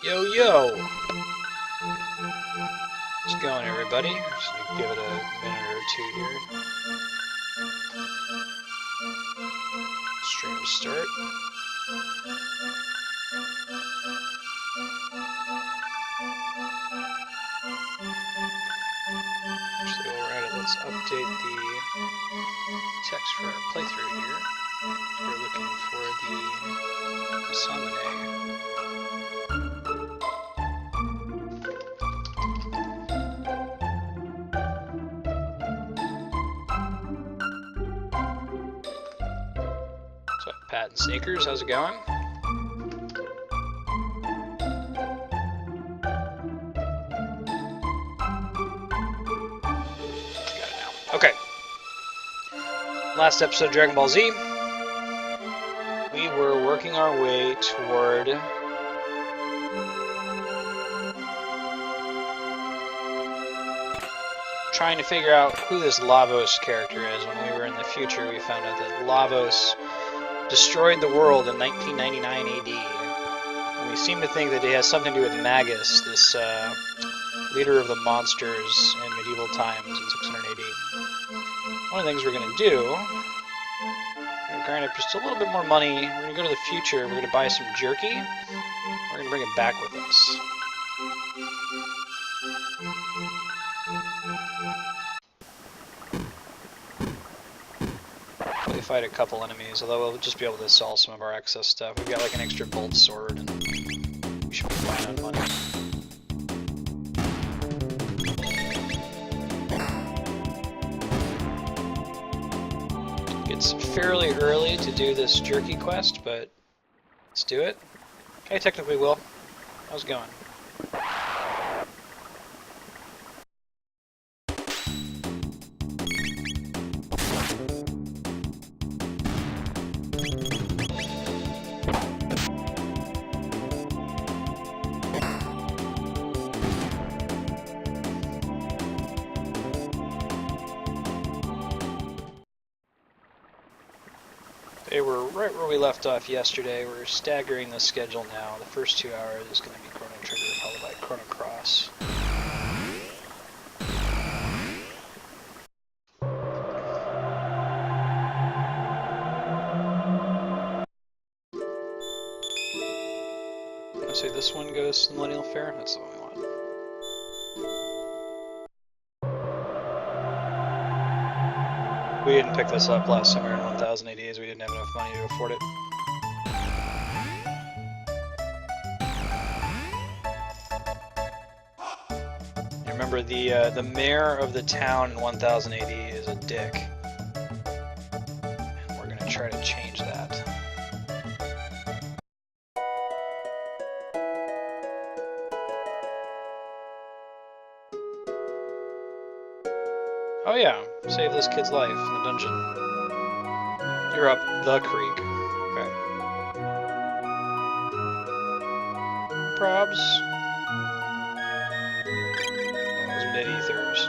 Yo, yo! How's it going, everybody? Just gonna give it a minute or two here. Stream to start. Actually, while we're at it, let's update the text for our playthrough here. We're looking for the Masamune. Pat and Sneakers, how's it going? Got it now. Okay. Last episode of Dragon Ball Z. We were working our way toward trying to figure out who this Lavos character is. When we were in the future, we found out that Lavos destroyed the world in 1999 AD. And we seem to think that it has something to do with Magus, this leader of the monsters in medieval times in 600 AD. One of the things we're going to do, we're going to grind up just a little bit more money. We're going to go to the future. We're going to buy some jerky. We're going to bring it back with us. We fight a couple enemies, although we'll just be able to sell some of our excess stuff. We've got like an extra bolt sword, and we should be fine on money. It's fairly early to do this jerky quest, but let's do it. Okay, technically will. How's it going? Okay, we're right where we left off yesterday. We're staggering the schedule now. The first 2 hours is going to be Chrono Trigger, followed by Chrono Cross. I say this one goes to the Millennial Fair? That's the one we want. We didn't pick this up last summer in 1000 AD as we didn't have enough money to afford it. You remember the mayor of the town in 1000 AD is a dick. And we're gonna try to change that. Oh yeah, save this kid's life in the dungeon. You're up the creek. Okay. Probs. Those mid-ethers.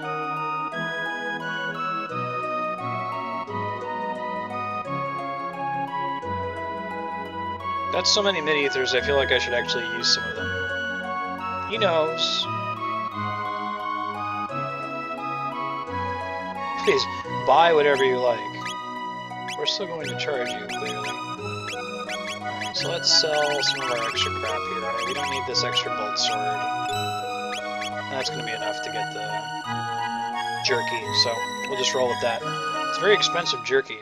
That's so many mid-ethers, I feel like I should actually use some of them. He knows. Please, buy whatever you like. We're still going to charge you, clearly. Alright, so let's sell some of our extra crap here. Right? We don't need this extra bolt sword. That's going to be enough to get the jerky, so we'll just roll with that. It's very expensive jerky.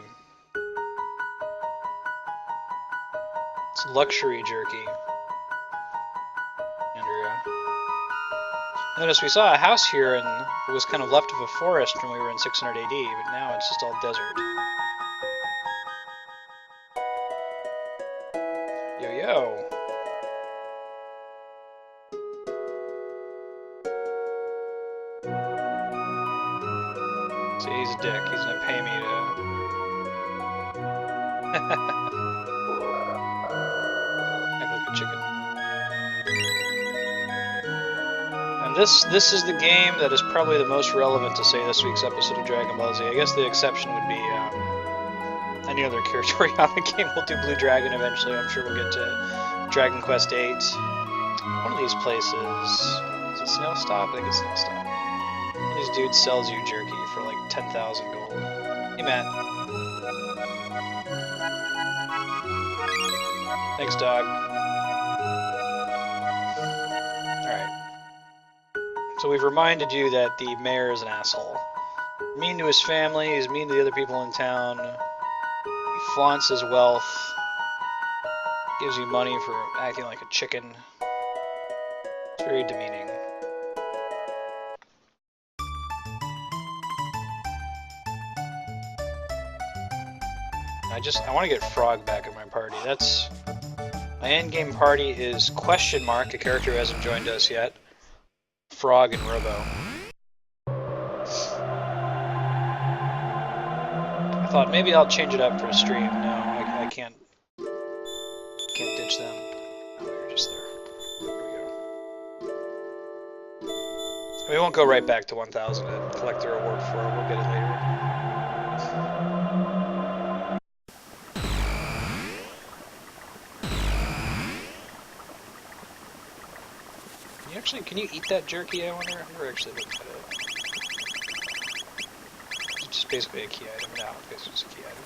It's luxury jerky. Notice we saw a house here and it was kind of left of a forest when we were in 600 AD, but now it's just all desert. Yo yo! See, he's a dick. He's gonna pay me to... Act like a chicken. This is the game that is probably the most relevant to, say, this week's episode of Dragon Ball Z. I guess the exception would be any other character on the game. We'll do Blue Dragon eventually. I'm sure we'll get to Dragon Quest VIII. One of these places, is it Snow Stop? I think it's Snow Stop. One of these dudes sells you jerky for like 10,000 gold. Hey, Matt. Thanks, dog. Alright. So we've reminded you that the mayor is an asshole. Mean to his family, he's mean to the other people in town. He flaunts his wealth. Gives you money for acting like a chicken. It's very demeaning. I want to get Frog back in my party. That's my endgame party is question mark, a character who hasn't joined us yet. Frog and Robo. I thought maybe I'll change it up for a stream. No, I can't ditch them. Oh, they're just there. There we go. We won't go right back to 1,000 and collect the reward for it. We'll get it later. Can you eat that jerky, I wonder? I've never actually looked at it. It's just basically a key item. No, it's basically just a key item.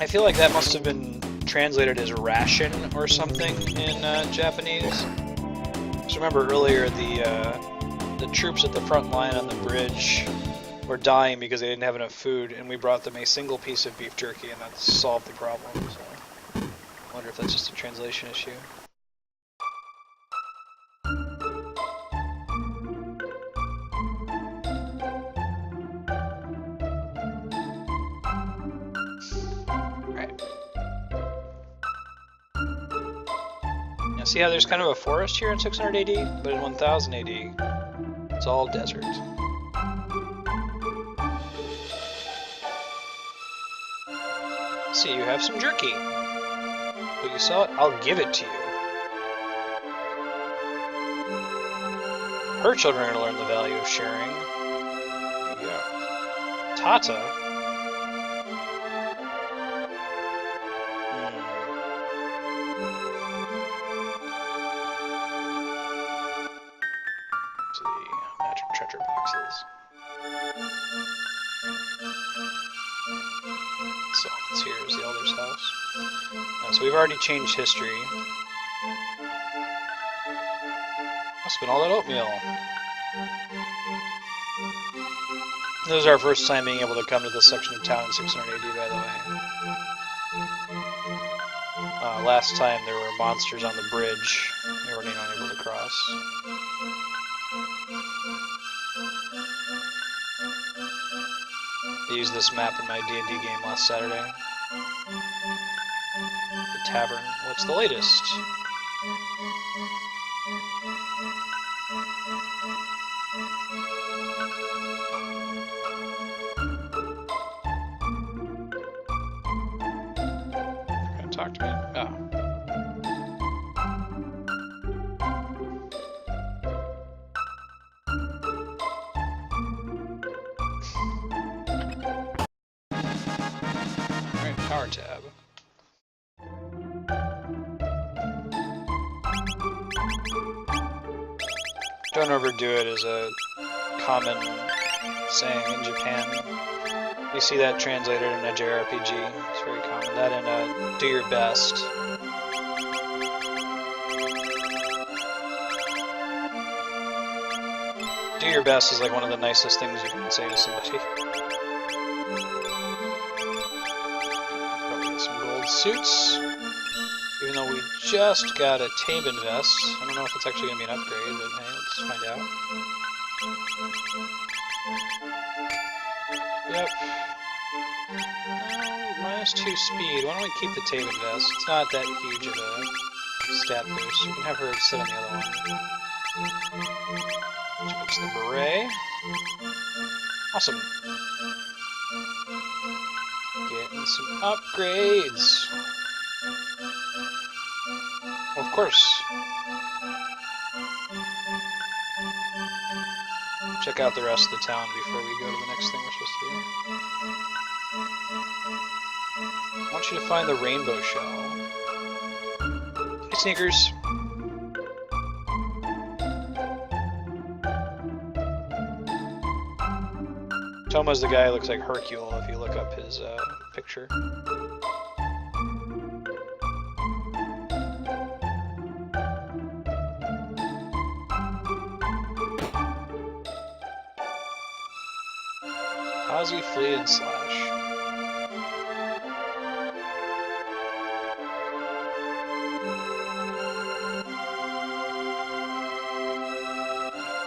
I feel like that must have been translated as ration or something in Japanese. Just remember earlier the troops at the front line on the bridge were dying because they didn't have enough food, and we brought them a single piece of beef jerky, and that solved the problem. So, I wonder if that's just a translation issue. Right. Now, see how there's kind of a forest here in 600 AD, but in 1000 AD, it's all desert. See, you have some jerky. Will you sell it? I'll give it to you. Her children are going to learn the value of sharing. Yeah. Tata? Let's see. Magic treasure boxes. So, here's the Elder's house. So we've already changed history. Must have been all that oatmeal. This is our first time being able to come to this section of town in 600 AD, by the way. Last time there were monsters on the bridge. We were unable to cross. I used this map in my D&D game last Saturday. The tavern. What's the latest? You're gonna talk to me? Oh. Power tab. Don't overdo it is a common saying in Japan. You see that translated in a JRPG. It's very common. That and do your best. Do your best is like one of the nicest things you can say to somebody. Suits, even though we just got a Tabin vest. I don't know if it's actually going to be an upgrade, but hey, let's find out. Yep. -2 speed. Why don't we keep the Tabin vest? It's not that huge of a stat boost. You can have her sit on the other one. Which puts the beret. Awesome. Getting some upgrades. Of course. check out the rest of the town before we go to the next thing we're supposed to do. I want you to find the rainbow shell. Hey, Sneakers. Toma's the guy who looks like Hercule if you look up his picture. Ozzy, Flea, and Slash.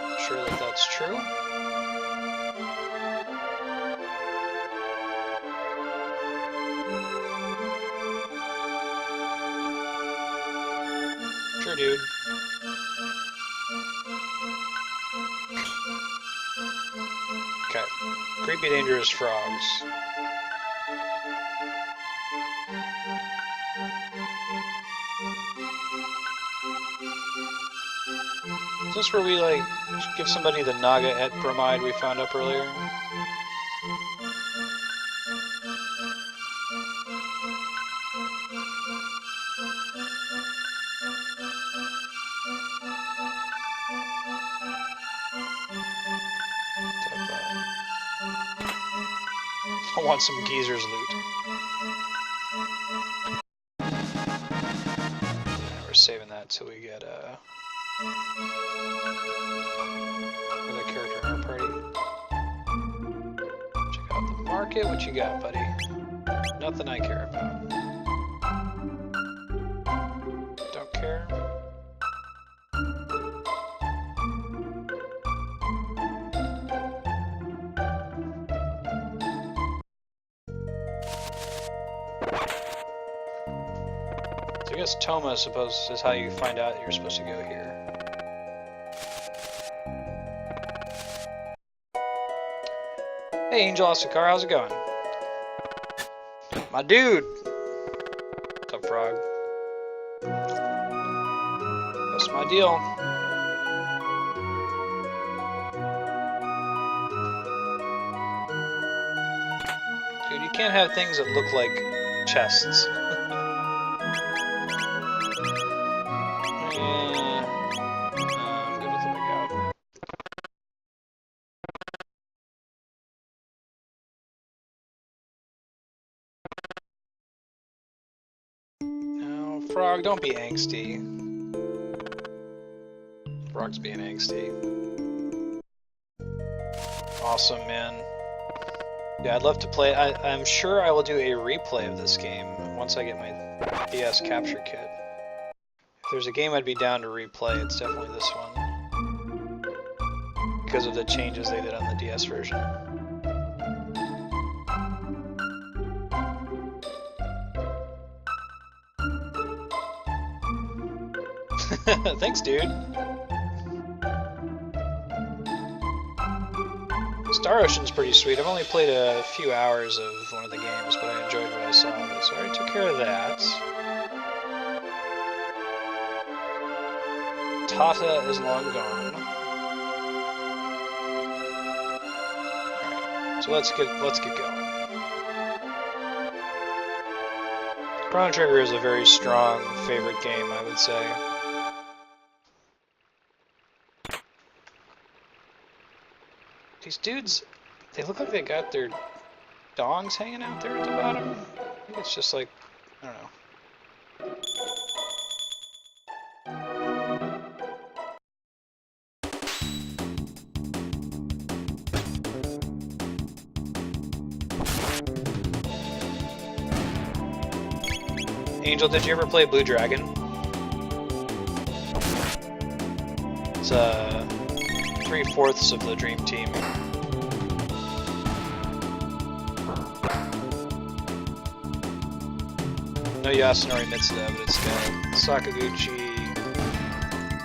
Not sure that that's true. Sure, dude. Okay. Creepy, dangerous frogs. Is this where we, like, give somebody the Naga et bromide we found up earlier? I want some geezer's loot. We're saving that till we get another character in our party. Check out the market. What you got, buddy? Nothing I care about. Don't care. So I guess Toma, I suppose, is how you find out that you're supposed to go here. Hey, Angel Asakar, how's it going? My dude! What's up, Frog? That's my deal. Dude, you can't have things that look like chests. I'm good with what I got. No, Frog, don't be angsty. Frog's being angsty. Awesome, man. Yeah, I'd love to play. I'm sure I will do a replay of this game once I get my DS capture kit. If there's a game I'd be down to replay, it's definitely this one. Because of the changes they did on the DS version. Thanks, dude. Star Ocean's pretty sweet. I've only played a few hours of one of the games, but I enjoyed what I saw of it, so I already took care of that. Tata is long gone. Alright, so let's get going. Chrono Trigger is a very strong favorite game, I would say. These dudes, they look like they got their dongs hanging out there at the bottom. I think it's just like, I don't know. Angel, did you ever play Blue Dragon? It's 3/4 of the Dream Team. No Yasunori Mitsuda, but it's got Sakaguchi,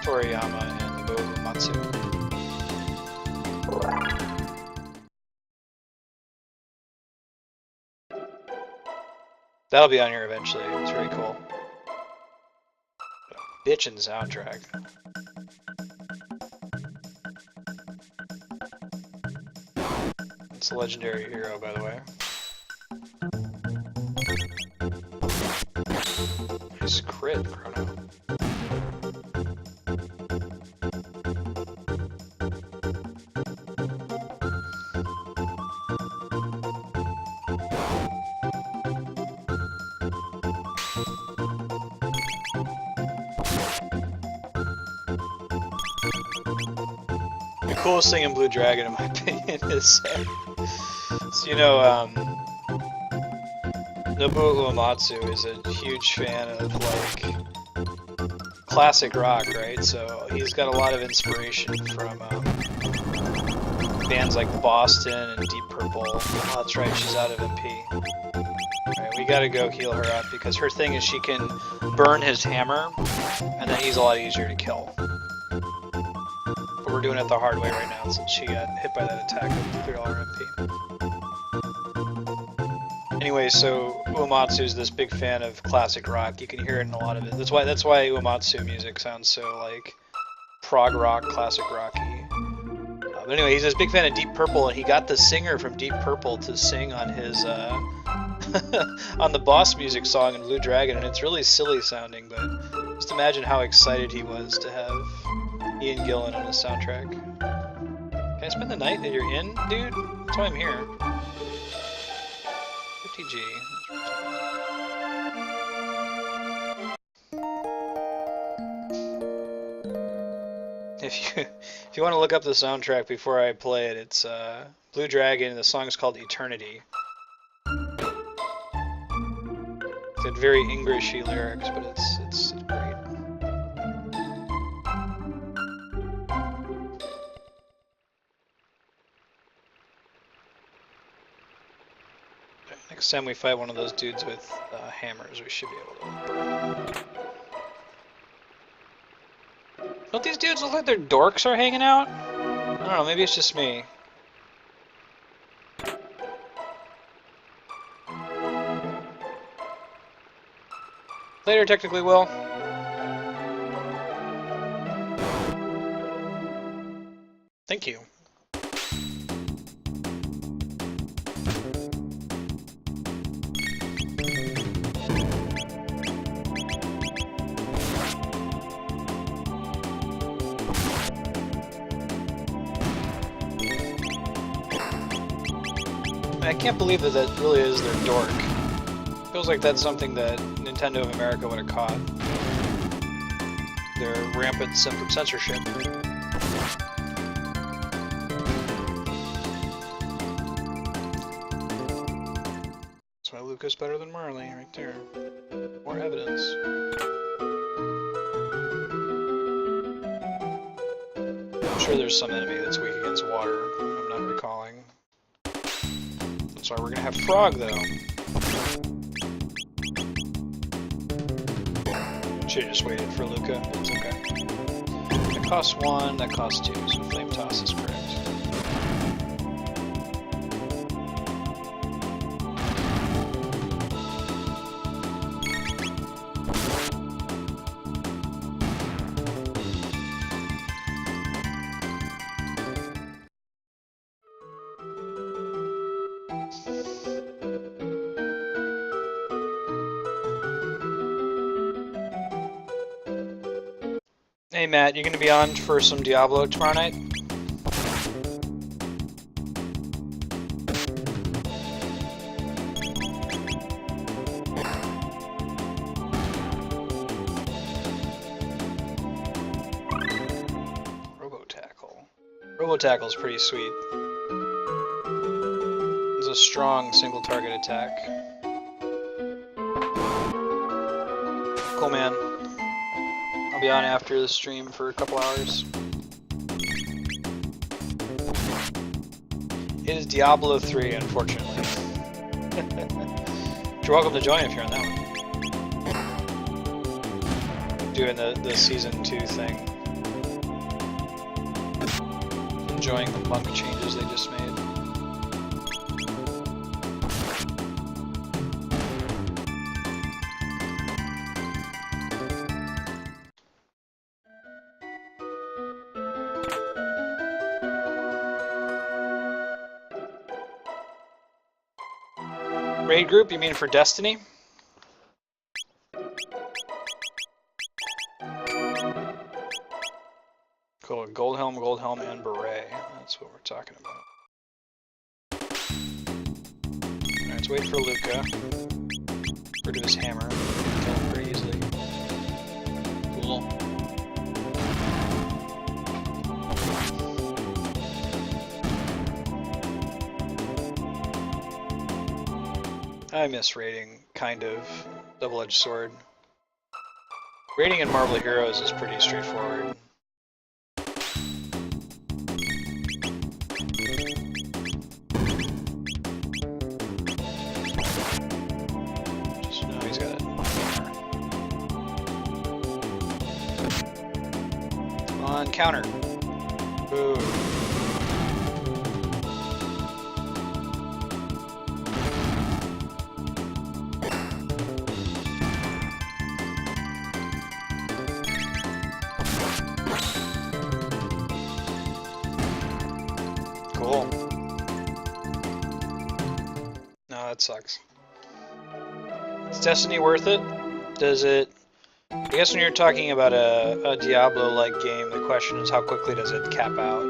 Toriyama, and Nobuo Matsu. That'll be on here eventually. It's very cool. Bitchin' soundtrack. It's a legendary hero, by the way. Nice crit, Chrono. The coolest thing in Blue Dragon, in my opinion, is so, you know, Nobuo Uematsu is a huge fan of like classic rock, right? So he's got a lot of inspiration from bands like Boston and Deep Purple. Oh, that's right, she's out of MP. Alright, we gotta go heal her up because her thing is she can burn his hammer and then he's a lot easier to kill. But we're doing it the hard way right now since she got hit by that attack with $3 MP. Anyway, so Uematsu's this big fan of classic rock. You can hear it in a lot of it. That's why Uematsu music sounds so like prog rock, classic rocky. But anyway, he's this big fan of Deep Purple, and he got the singer from Deep Purple to sing on his on the boss music song in Blue Dragon, and it's really silly sounding. But just imagine how excited he was to have Ian Gillan on his soundtrack. Can I spend the night at your inn, dude? That's why I'm here. 50G. If you want to look up the soundtrack before I play it, it's Blue Dragon, and the song is called Eternity. It's got very Englishy lyrics, but it's great. Next time we fight one of those dudes with hammers, we should be able to burn them. Don't these dudes look like their dorks are hanging out? I don't know, maybe it's just me. Later, technically, Will. Thank you. I can't believe that that really is their dork. Feels like that's something that Nintendo of America would have caught. Their rampant censorship. That's why Lucas better than Marley, right there. More evidence. I'm sure there's some enemy that's weak against water. I'm not recalling. Sorry, we're gonna have Frog though. Should've just waited for Luca, but it's okay. That costs 1, that costs 2, so Flame Toss is correct. Hey Matt, you gonna be on for some Diablo tomorrow night? Robo-Tackle's pretty sweet. It's a strong single target attack. Cool, man. I'll be on after the stream for a couple hours. It is Diablo 3, unfortunately. You're welcome to join if you're on that one. Doing the Season 2 thing. Enjoying the monk changes they just made. Raid group, you mean for Destiny? Cool, gold helm, and beret. That's what we're talking about. Alright, let's wait for Luca. Rid of his hammer. Kill him pretty easily. Cool. I miss raiding, kind of. Double-edged sword. Raiding in Marvel Heroes is pretty straightforward. Just know he's got a hammer. Come on, counter. Ooh. Cool. No, that sucks. Is Destiny worth it? Does it... I guess when you're talking about a Diablo-like game, the question is how quickly does it cap out?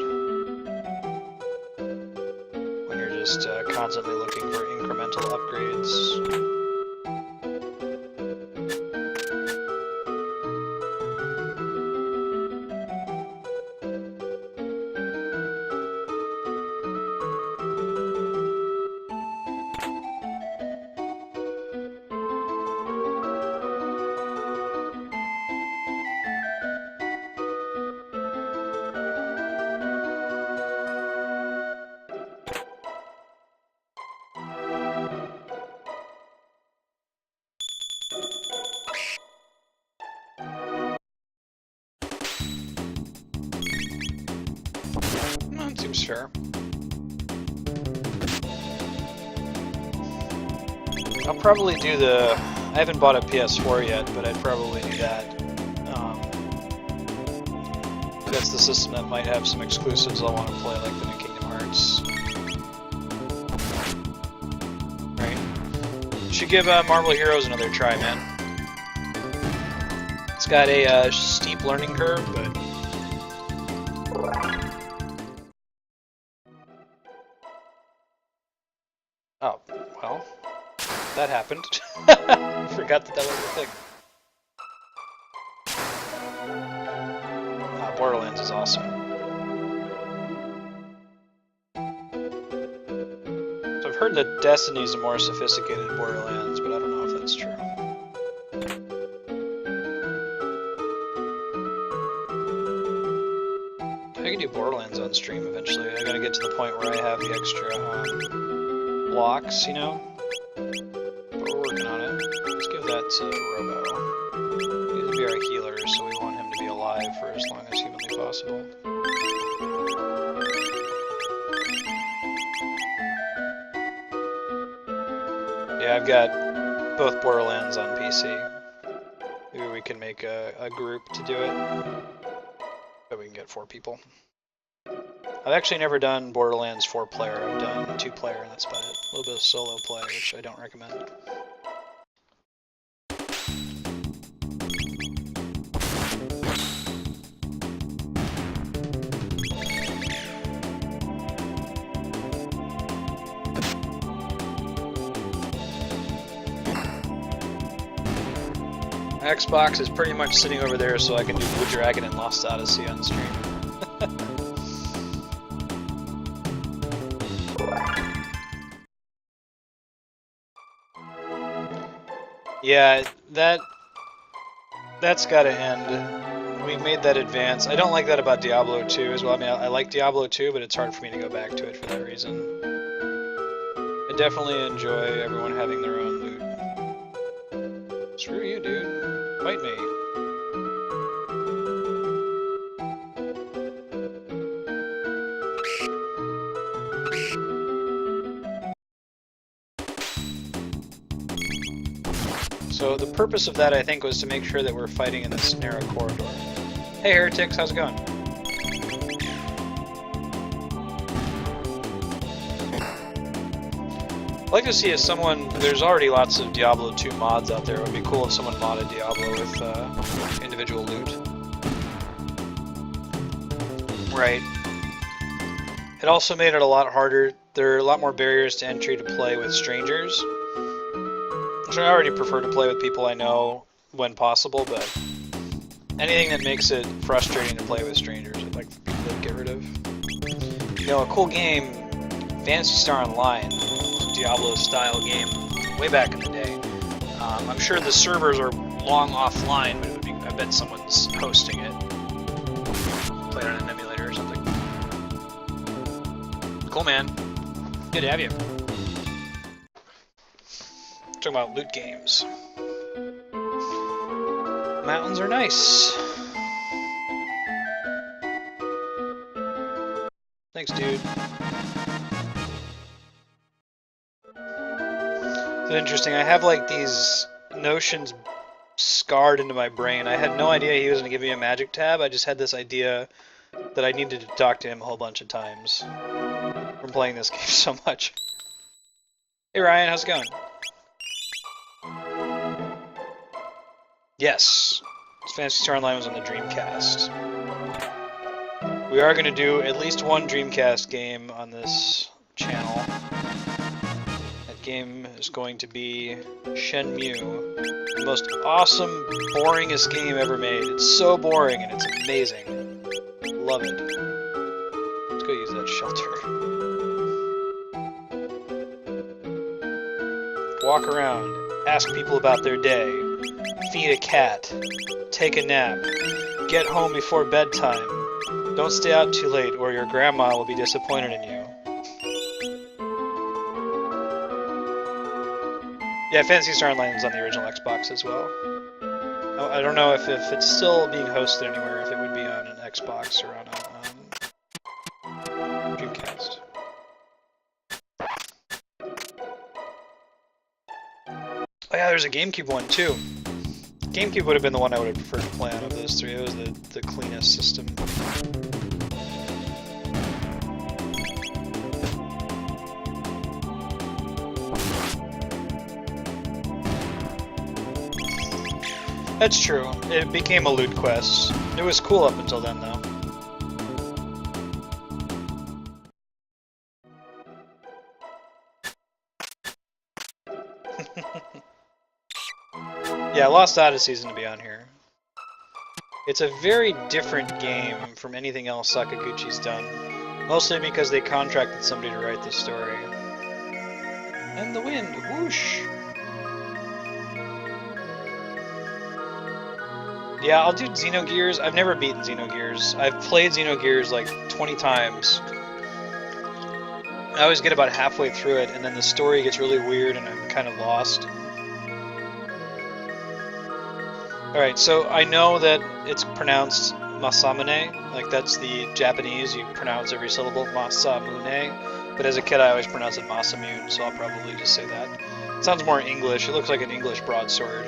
When you're just constantly looking for incremental upgrades. Seems fair. I'll probably do the... I haven't bought a PS4 yet, but I'd probably do that. That's the system that might have some exclusives I'll want to play, like the new Kingdom Hearts. Right. Should give Marvel Heroes another try, man. It's got a steep learning curve, but... Oh, well, that happened. Forgot that was a thing. Borderlands is awesome. So I've heard that Destiny's a more sophisticated Borderlands, but I don't know if that's true. I can do Borderlands on stream eventually. I gotta get to the point where I have the extra blocks, you know? But we're working on it. Let's give that to Robo. He's gonna be our healer, so we want him to be alive for as long as humanly possible. Yeah, I've got both Borderlands on PC. Maybe we can make a group to do it. But we can get 4 people. I've actually never done Borderlands 4-player, I've done 2-player and that's about it. A little bit of solo play, which I don't recommend. Xbox is pretty much sitting over there so I can do Blue Dragon and Lost Odyssey on stream. Yeah, that's gotta end. We made that advance. I don't like that about Diablo 2 as well. I mean, I like Diablo 2, but it's hard for me to go back to it for that reason. I definitely enjoy everyone having their own loot. Screw you, dude. Fight me. So the purpose of that, I think, was to make sure that we're fighting in this narrow corridor. Hey, heretics, how's it going? like to see if someone, there's already lots of Diablo 2 mods out there. It would be cool if someone modded Diablo with individual loot. Right. It also made it a lot harder. There are a lot more barriers to entry to play with strangers. Which I already prefer to play with people I know when possible, but anything that makes it frustrating to play with strangers, I'd like people to get rid of. You know, a cool game, Phantasy Star Online, Diablo-style game, way back in the day. I'm sure the servers are long offline, but it would be, I bet someone's hosting it. Play it on an emulator or something. Cool, man. Good to have you. Talking about loot games. Mountains are nice. Thanks, dude. It's interesting. I have like these notions scarred into my brain. I had no idea he was going to give me a magic tab. I just had this idea that I needed to talk to him a whole bunch of times from playing this game so much. Hey Ryan, how's it going? Yes, Phantasy Star Online was on the Dreamcast. We are going to do at least one Dreamcast game on this channel. That game is going to be Shenmue. The most awesome, boringest game ever made. It's so boring and it's amazing. Love it. Let's go use that shelter. Walk around, ask people about their day, feed a cat, take a nap, get home before bedtime. Don't stay out too late or your grandma will be disappointed in you. Yeah, Phantasy Star Online is on the original Xbox as well. I don't know if it's still being hosted anywhere, if it would be on an Xbox or on a Dreamcast. Oh yeah, there's a GameCube one too. GameCube would have been the one I would have preferred to play out of those three. It was the cleanest system. That's true. It became a loot quest. It was cool up until then, though. Yeah, Lost Odyssey's gonna be on here. It's a very different game from anything else Sakaguchi's done. Mostly because they contracted somebody to write the story. And the wind, whoosh! Yeah, I'll do Xenogears. I've never beaten Xenogears. I've played Xenogears like 20 times. I always get about halfway through it, and then the story gets really weird and I'm kind of lost. Alright, so I know that it's pronounced Masamune, like that's the Japanese, you pronounce every syllable, Masamune, but as a kid I always pronounce it Masamune, so I'll probably just say that. It sounds more English, it looks like an English broadsword.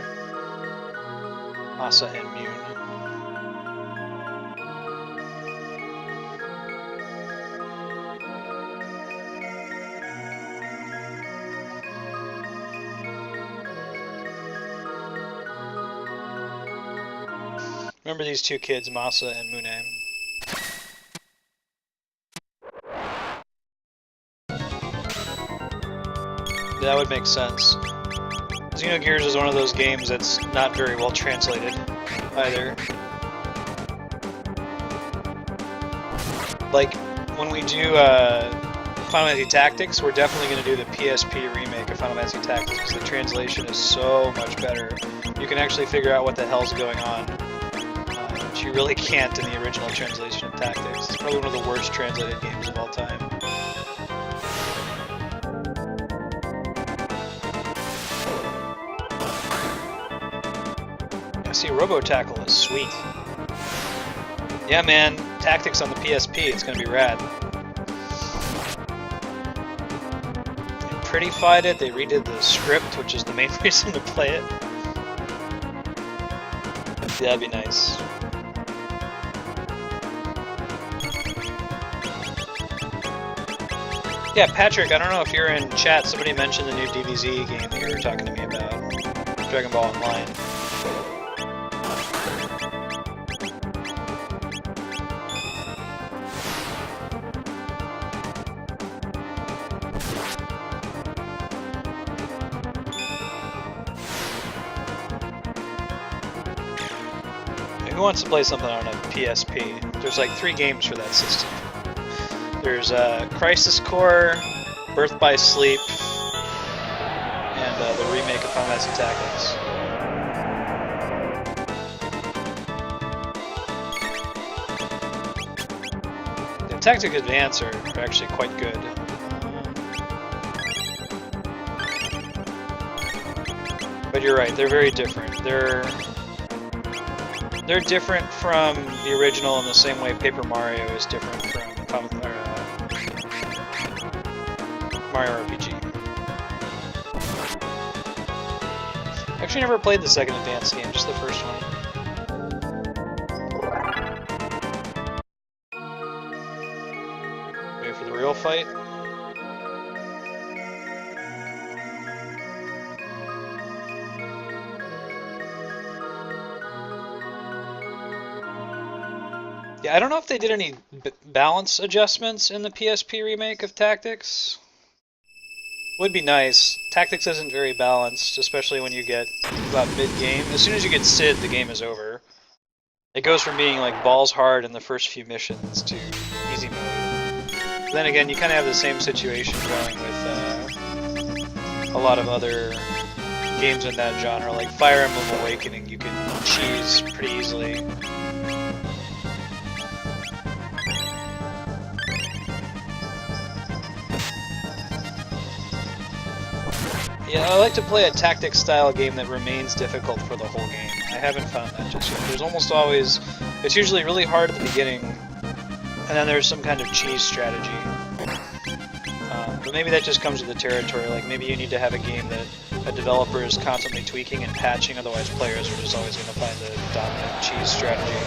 Masa and Mune. Remember these two kids, Masa and Mune. That would make sense. Xenogears is one of those games that's not very well translated, either. Like, when we do Final Fantasy Tactics, we're definitely going to do the PSP remake of Final Fantasy Tactics, because the translation is so much better. You can actually figure out what the hell's going on. Which you really can't in the original translation of Tactics. It's probably one of the worst translated games of all time. See, Robo-Tackle is sweet. Yeah, man, Tactics on the PSP, it's gonna be rad. They prettified it, they redid the script, which is the main reason to play it. Yeah, that'd be nice. Yeah, Patrick, I don't know if you're in chat. Somebody mentioned the new DBZ game that you were talking to me about. Dragon Ball Online. Who wants to play something on a PSP? There's like 3 games for that system. There's Crisis Core, Birth by Sleep, and the remake of Final Fantasy Tactics. The Tactic Advance are actually quite good. But you're right, they're very different. They're different from the original in the same way Paper Mario is different from Mario RPG. Actually, never played the second Advance game, just the first one. Ready for the real fight? Yeah, I don't know if they did any balance adjustments in the PSP remake of Tactics. Would be nice. Tactics isn't very balanced, especially when you get about mid-game. As soon as you get Sid, the game is over. It goes from being like balls hard in the first few missions to easy mode. Then again, you kind of have the same situation going with a lot of other games in that genre, like Fire Emblem Awakening. You can cheese pretty easily. Yeah, I like to play a tactics-style game that remains difficult for the whole game. I haven't found that just yet. There's almost always... It's usually really hard at the beginning, and then there's some kind of cheese strategy. But maybe that just comes with the territory. Like, maybe you need to have a game that a developer is constantly tweaking and patching, otherwise players are just always going to find the dominant cheese strategy.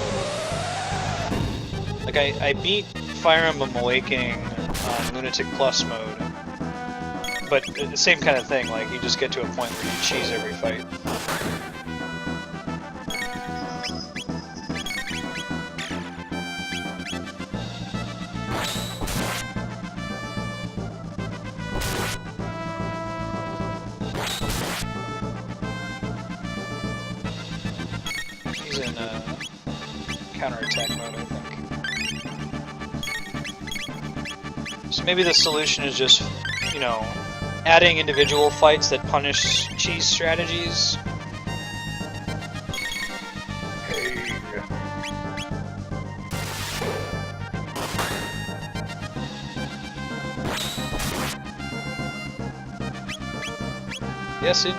Like, I beat Fire Emblem Awakening on Lunatic Plus mode. But the same kind of thing, like you just get to a point where you cheese every fight. He's in counterattack mode, I think. So maybe the solution is just, you know, adding individual fights that punish cheese strategies. Hey. Yes, indeed.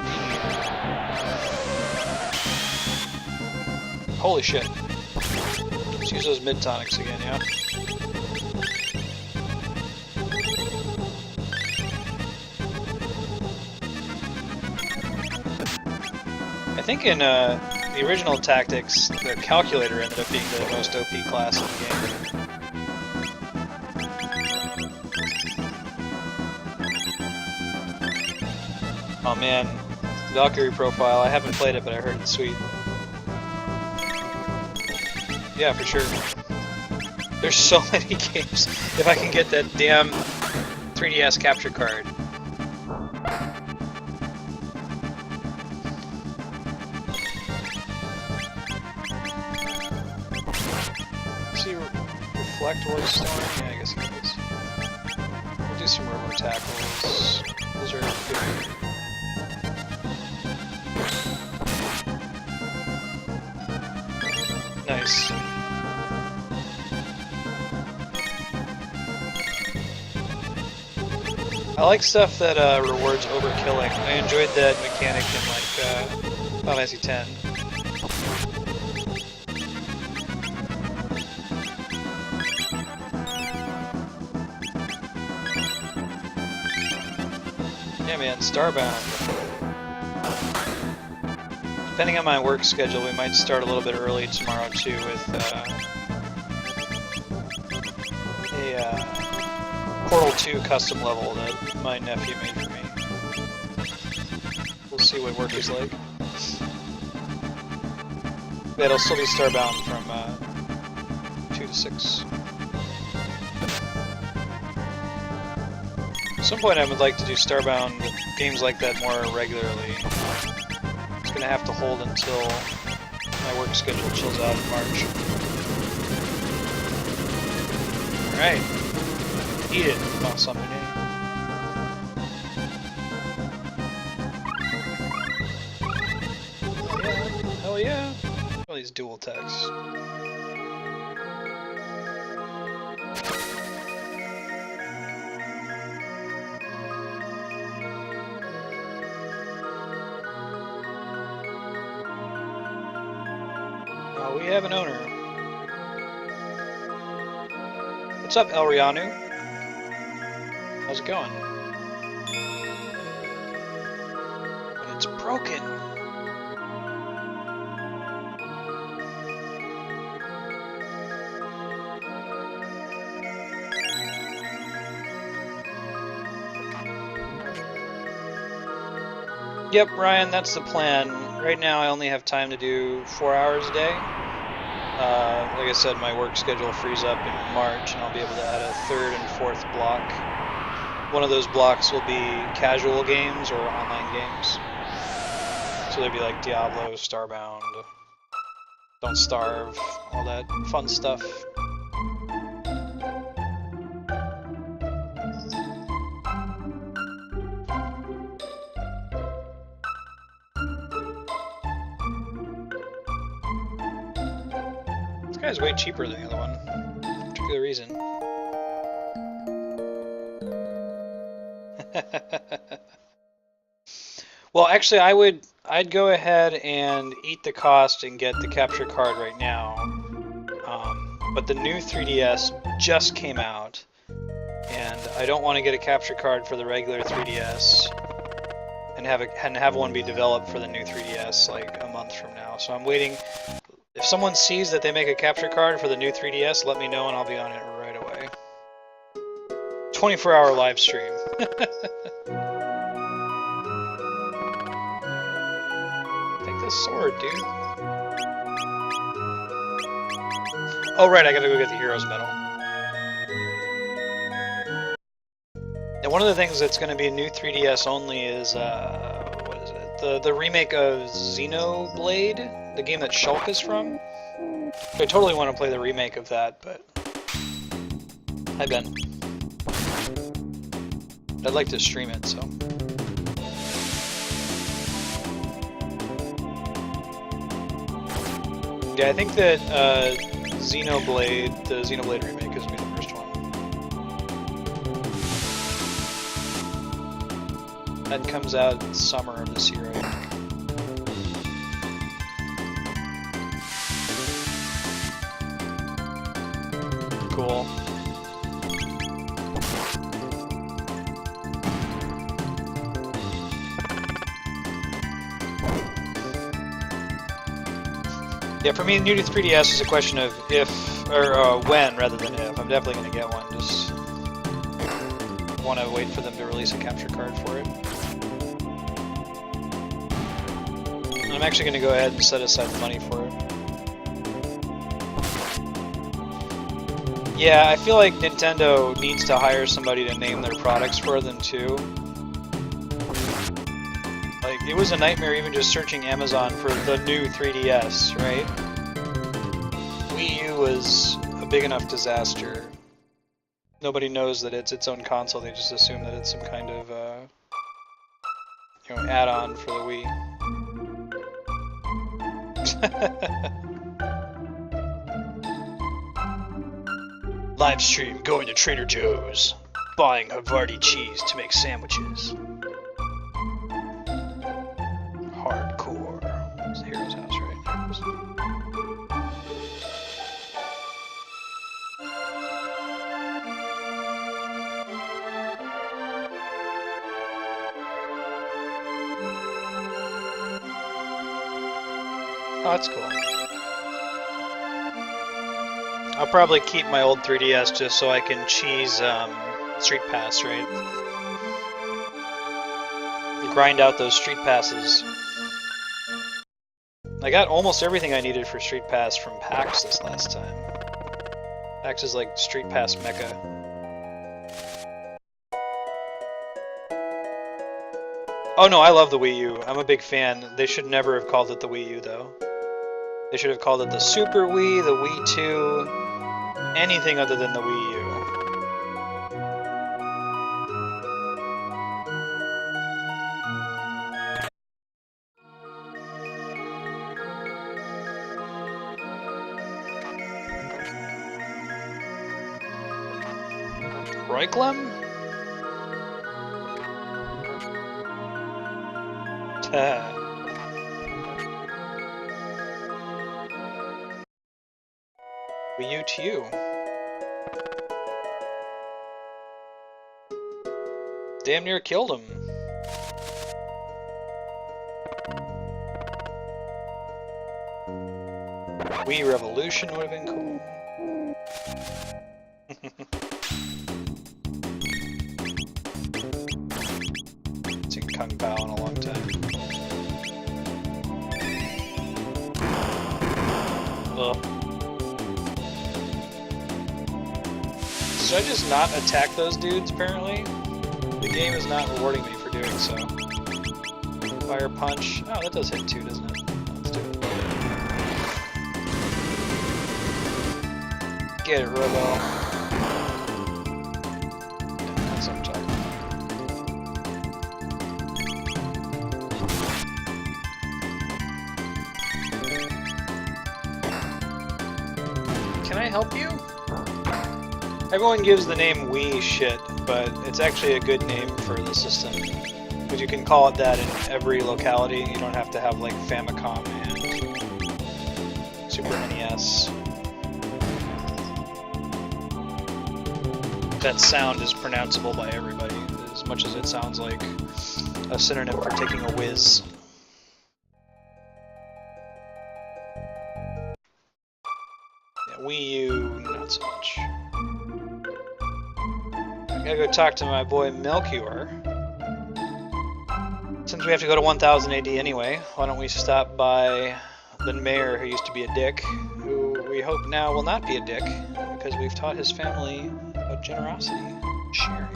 Holy shit. Let's use those mid-tonics again, yeah? I think in the original Tactics, the calculator ended up being the most OP class in the game. Oh man, Valkyrie Profile, I haven't played it, but I heard it's sweet. Yeah, for sure. There's so many games. If I can get that damn 3DS capture card. Reflect was storing? Yeah, I guess it is. We'll do some robo tackles. Those are good. Nice. I like stuff that rewards overkilling. I enjoyed that mechanic in like Final Fantasy X. Yeah, man, Starbound. Depending on my work schedule, we might start a little bit early tomorrow too with Portal 2 custom level that my nephew made for me. We'll see what work is like. Yeah, it'll still be Starbound from 2 to 6. At some point I would like to do Starbound games like that more regularly. It's gonna have to hold until my work schedule chills out in March. Alright. Eat it, Masa Mune. Hell yeah. All these dual texts. Oh, we have an owner. What's up, El Rianu? How's it going? But it's broken. Yep, Ryan, that's the plan. Right now I only have time to do 4 hours a day. Like I said, my work schedule frees up in March and I'll be able to add a third and fourth block. One of those blocks will be casual games or online games. So they'd be like Diablo, Starbound, Don't Starve, all that fun stuff. This guy's way cheaper than the other one, for no particular reason. Well, actually, I'd go ahead and eat the cost and get the capture card right now. But the new 3DS just came out, and I don't want to get a capture card for the regular 3DS and have one be developed for the new 3DS like a month from now. So I'm waiting. If someone sees that they make a capture card for the new 3DS, let me know and I'll be on it right away. 24-hour live stream. Take this sword, dude. Oh right, I gotta go get the Hero's Medal. And one of the things that's gonna be new 3DS only is, what is it? The remake of Xenoblade, the game that Shulk is from. I totally want to play the remake of that, but... Hi, Ben. I'd like to stream it, so... Yeah, I think that Xenoblade, the Xenoblade remake is going to be the first one. That comes out in summer of this year, I think. Cool. Yeah, for me, new to 3DS is a question of if, or when, rather than if. I'm definitely going to get one, just want to wait for them to release a capture card for it. I'm actually going to go ahead and set aside the money for it. Yeah, I feel like Nintendo needs to hire somebody to name their products for them too. Like, it was a nightmare even just searching Amazon for the new 3DS, right? Wii U was a big enough disaster. Nobody knows that it's its own console, they just assume that it's some kind of, add-on for the Wii. Live stream going to Trader Joe's, buying Havarti cheese to make sandwiches. Hardcore. It's the hero's house, right? Oh, that's cool. I'll probably keep my old 3DS just so I can cheese Street Pass, right? You grind out those Street Passes. I got almost everything I needed for Street Pass from PAX this last time. PAX is like Street Pass Mecca. Oh no, I love the Wii U. I'm a big fan. They should never have called it the Wii U though. They should have called it the Super Wii, the Wii 2, anything other than the Wii U. Roiklem? Wii U to you. Damn near killed him. Wii Revolution would have been cool. Seen Kung Pao in a long time. Ugh. Should I just not attack those dudes, apparently? The game is not rewarding me for doing so. Fire Punch. Oh, that does hit too, doesn't it? Let's do it. Get it, Robo. Yeah, that's what I'm talking about. Can I help you? Everyone gives the name Wii shit, but it's actually a good name for the system. Because you can call it that in every locality. You don't have to have like Famicom and Super NES. That sound is pronounceable by everybody, as much as it sounds like a synonym for taking a whiz. Yeah, Wii U, not so much. I gotta go talk to my boy Melchior. Since we have to go to 1000 AD anyway, why don't we stop by the mayor who used to be a dick, who we hope now will not be a dick, because we've taught his family about generosity, sharing.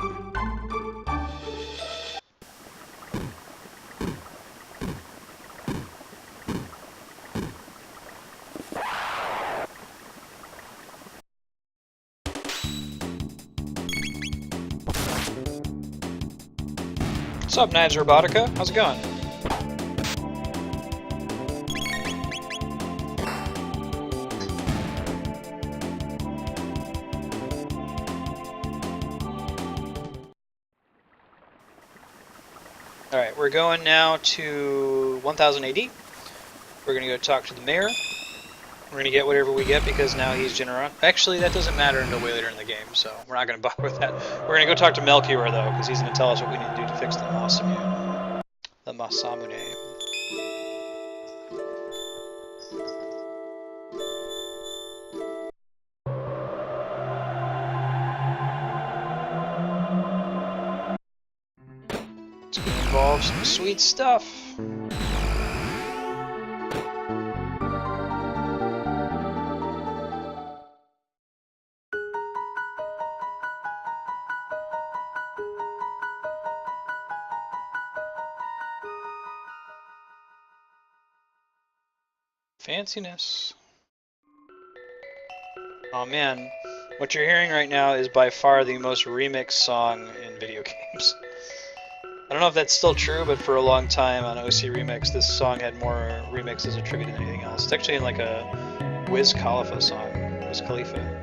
What's up, Knives Robotica? How's it going? Alright, we're going now to 1000 AD. We're gonna go talk to the mayor. We're gonna get whatever we get because now he's generous. Actually, that doesn't matter until way later in the game, so we're not gonna bother with that. We're gonna go talk to Melchior though, because he's gonna tell us what we need to do to fix the Masamune. The Masamune. It's gonna involve some sweet stuff. Fanciness. Oh man, what you're hearing right now is by far the most remixed song in video games. I don't know if that's still true, but for a long time on OC Remix, this song had more remixes attributed than anything else. It's actually in like a Wiz Khalifa song. Wiz Khalifa.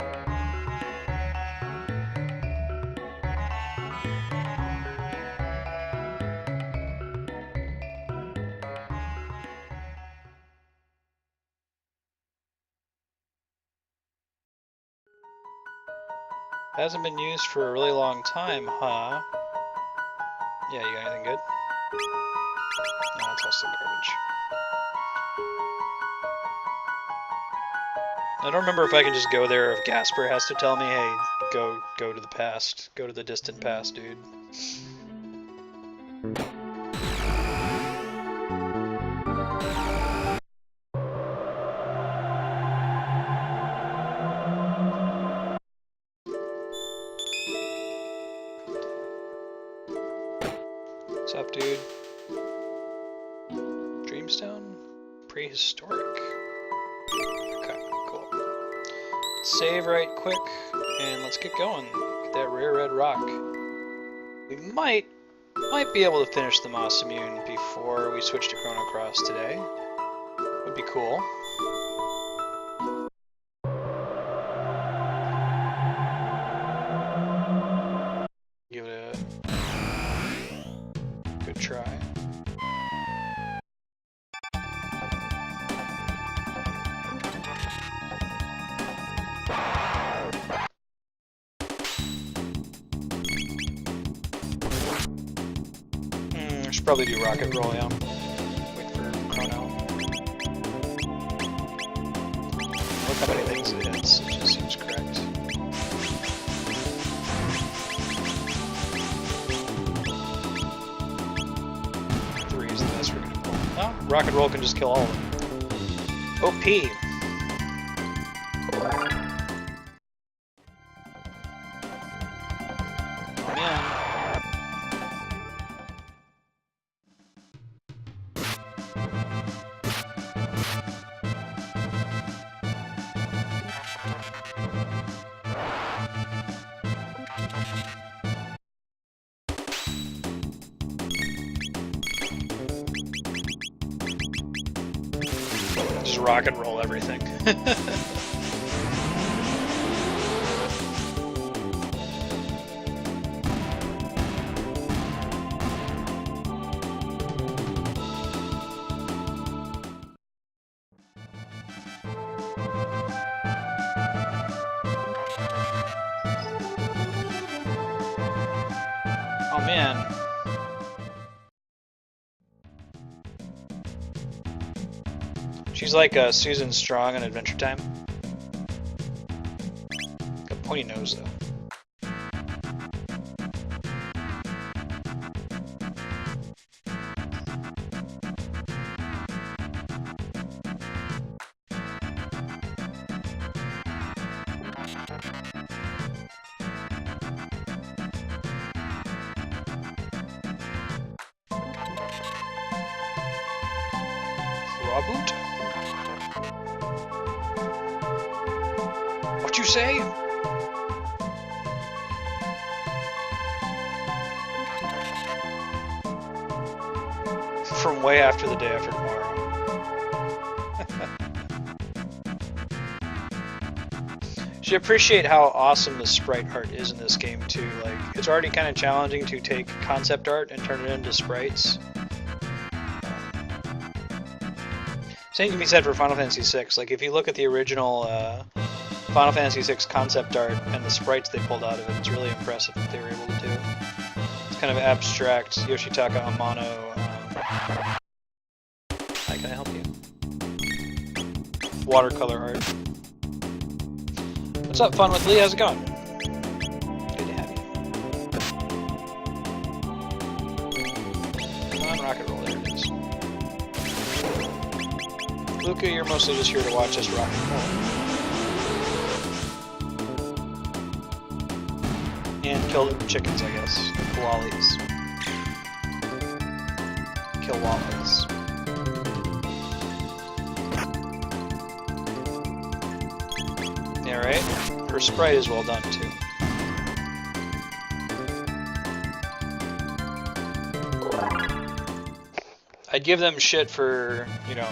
Hasn't been used for a really long time, huh? Yeah, you got anything good? No, it's all still garbage. I don't remember if I can just go there or if Gasper has to tell me, hey, go to the past. Go to the distant past, dude. What's up, dude? Dreamstone? Prehistoric. Okay, cool. Save right quick, and let's get going. Get that rare red rock. We might be able to finish the Masa Mune before we switch to Chrono Cross today. Would be cool. Give it a good try. I should probably do rocket roll, yeah. Wait for Chrono. Look how many things it hits. It just seems correct. Three is the best we're gonna pull. No, rocket roll can just kill all of them. OP. Just rock and roll everything. Oh man. She's like Susan Strong on Adventure Time. Got a pointy nose though. Robert? What you say? From way after the day after tomorrow. Should appreciate how awesome the sprite art is in this game too. Like, it's already kind of challenging to take concept art and turn it into sprites. Same can be said for Final Fantasy VI. Like, if you look at the original Final Fantasy VI concept art and the sprites they pulled out of it, it's really impressive what they were able to do. It's kind of abstract Yoshitaka Amano. Hi, can I help you? Watercolor art. What's up, Fun with Lee? How's it going? Good to have you. Come on, rocket roll. There it is. Luca, you're mostly just here to watch us rock and roll. And kill the chickens, I guess. The koalas. Kill wallies. Yeah, right? Her sprite is well done, too. I'd give them shit for, you know,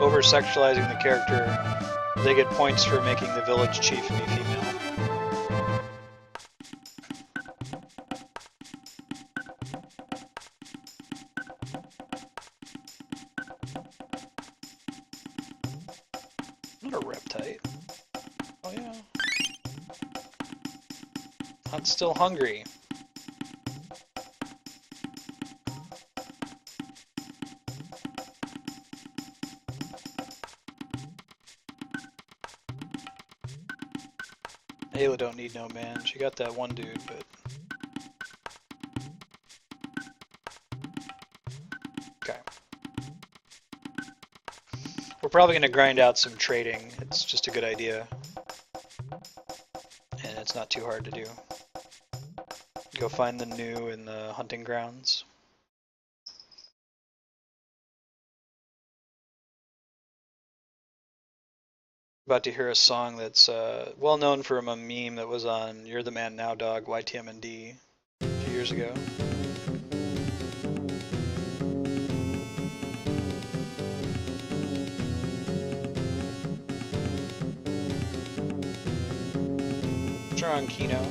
over-sexualizing the character. They get points for making the village chief be female. Not a reptite. Oh yeah. I'm still hungry. Ayla don't need no man. She got that one dude, but... Okay. We're probably going to grind out some trading. It's just a good idea. And it's not too hard to do. Go find the new in the hunting grounds. About to hear a song that's well known from a meme that was on You're the Man Now Dog, YTMND, a few years ago. Strong Kino.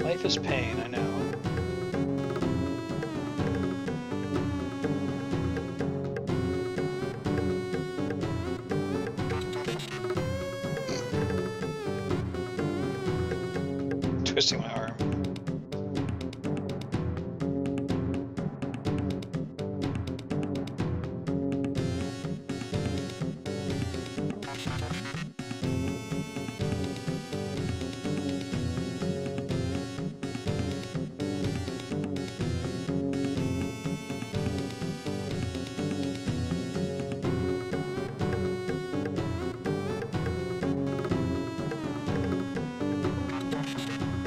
Life is pain, I know. Twisting my arm.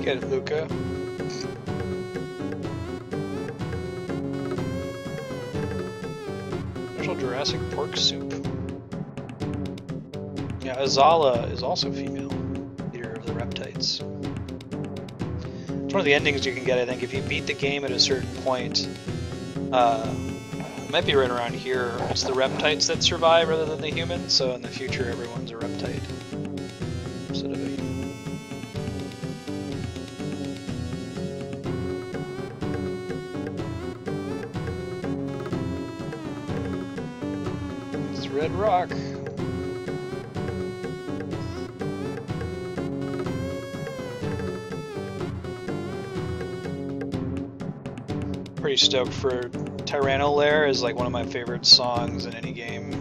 Get it, Luca. Special Jurassic pork soup. Yeah, Azala is also female, leader of the Reptites. It's one of the endings you can get, I think, if you beat the game at a certain point. It might be right around here. It's the Reptites that survive rather than the humans, so in the future everyone's a Reptite instead of a human. It's Red Rock. Pretty stoked for Tyranno Lair is like one of my favorite songs in any game.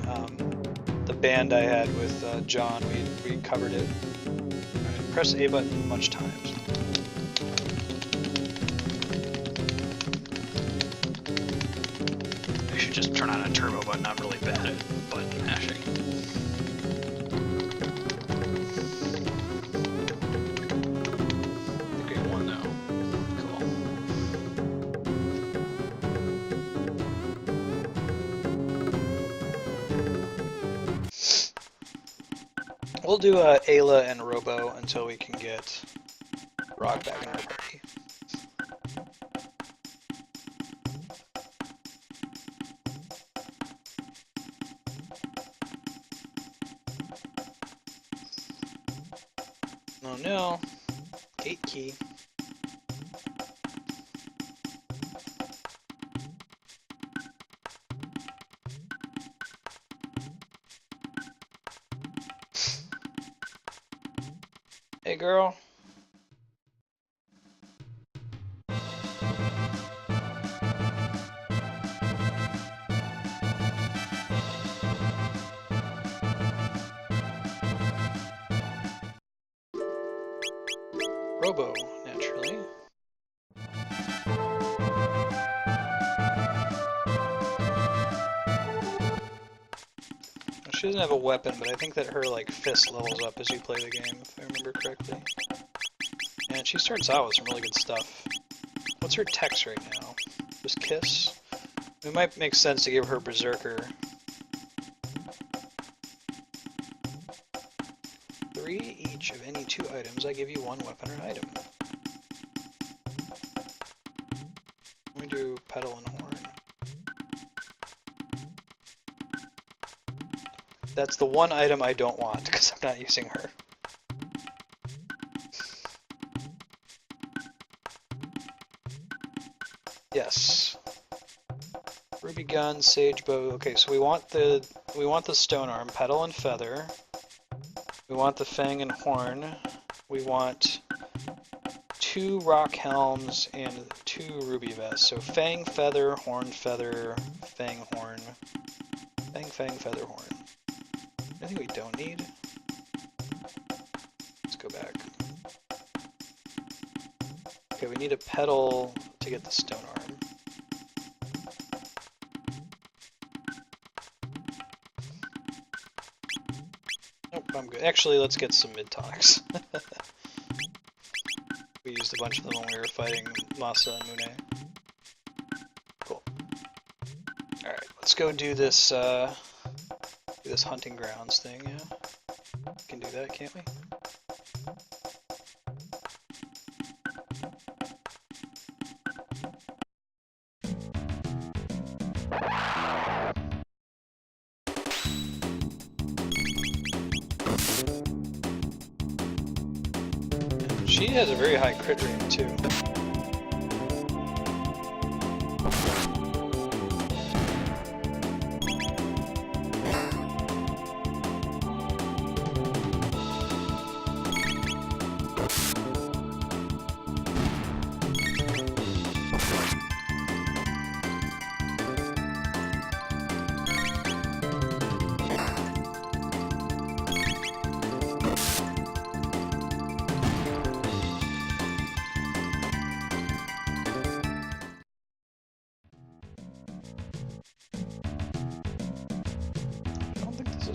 The band I had with John, we covered it. Right, press A button much times. I should just turn on a turbo button. I'm really bad at button mashing. We'll do Ayla and Robo until we can get Rock back in our party. Oh no. Gate key. Hey girl. Robo, naturally. She doesn't have a weapon, but I think that her like fist levels up as you play the game, if I remember correctly. And she starts out with some really good stuff. What's her text right now? Just kiss? It might make sense to give her Berserker. 3 each of any 2 items. I give you 1 weapon or item. Let me do Pedal and Horn. That's the one item I don't want, because I'm not using her. Yes. Ruby gun, sage bow. Okay, so we want the stone arm, pedal and feather. We want the fang and horn. We want 2 rock helms and 2 ruby vests. So fang, feather, horn, fang, horn. Fang, feather, horn. I think we don't need. Let's go back. Okay, we need a pedal to get the stone arm. Nope, I'm good. Actually, let's get some mid-tonics. We used a bunch of them when we were fighting Masa Mune. Cool. Alright, let's go do this hunting grounds thing, yeah? We can do that, can't we? She has a very high crit rate, too.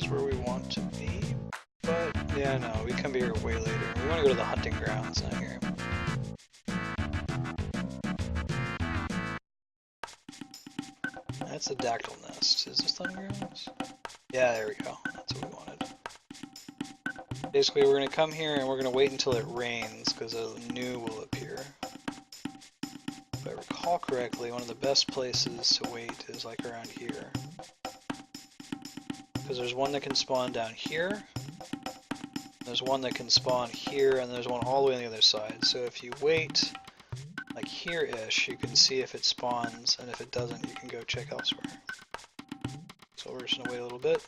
Where we want to be, but yeah, no, we come here way later. We want to go to the hunting grounds, not here. That's a dactyl nest. Is this hunting grounds? Yeah, there we go. That's what we wanted. Basically, we're going to come here and we're going to wait until it rains because a new will appear. If I recall correctly, one of the best places to wait is like around here. Because there's one that can spawn down here, there's one that can spawn here, and there's one all the way on the other side. So if you wait, like here-ish, you can see if it spawns, and if it doesn't, you can go check elsewhere. So we're just going to wait a little bit.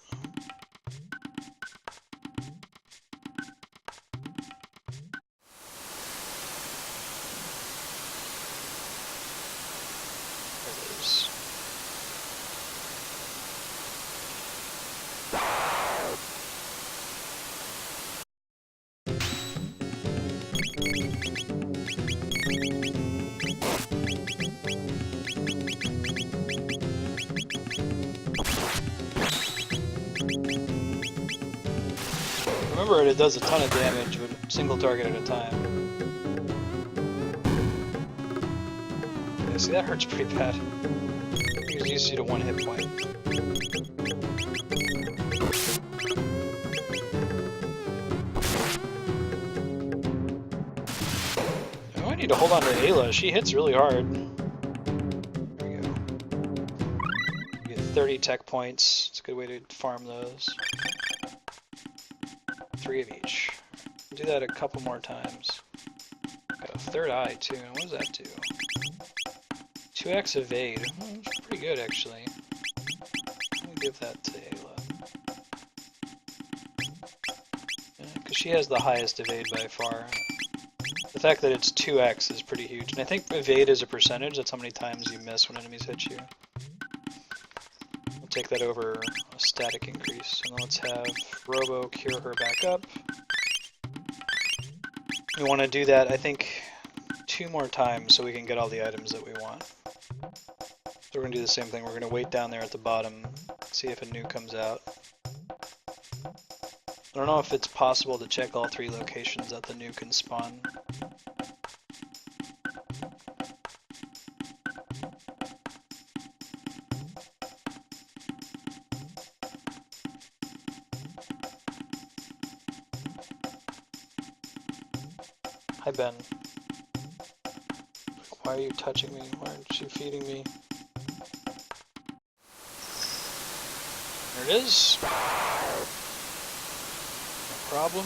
There it is. Remember, it does a ton of damage with a single target at a time. Yeah, see, that hurts pretty bad. It uses you to one hit point. Oh, I need to hold on to Ayla. She hits really hard. There we go. You get 30 tech points. It's a good way to farm those. 3 of each. Do that a couple more times. Got a third eye too. What does that do? 2x evade. Oh, that's pretty good actually. Let me give that to Ayla. Because she has the highest evade by far. The fact that it's 2x is pretty huge. And I think evade is a percentage. That's how many times you miss when enemies hit you. We'll take that over a static increase. And let's have Robo cure her back up. We want to do that, I think, 2 more times so we can get all the items that we want. So we're going to do the same thing. We're going to wait down there at the bottom, see if a new comes out. I don't know if it's possible to check all 3 locations that the new can spawn. Hi Ben. Why are you touching me? Why aren't you feeding me? There it is. No problem.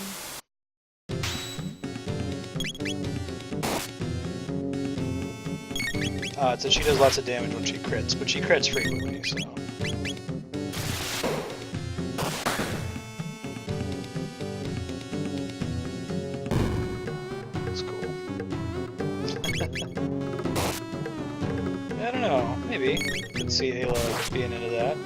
So she does lots of damage when she crits, but she crits frequently, so... That's cool. I don't know, maybe. You can see Ayla being into that.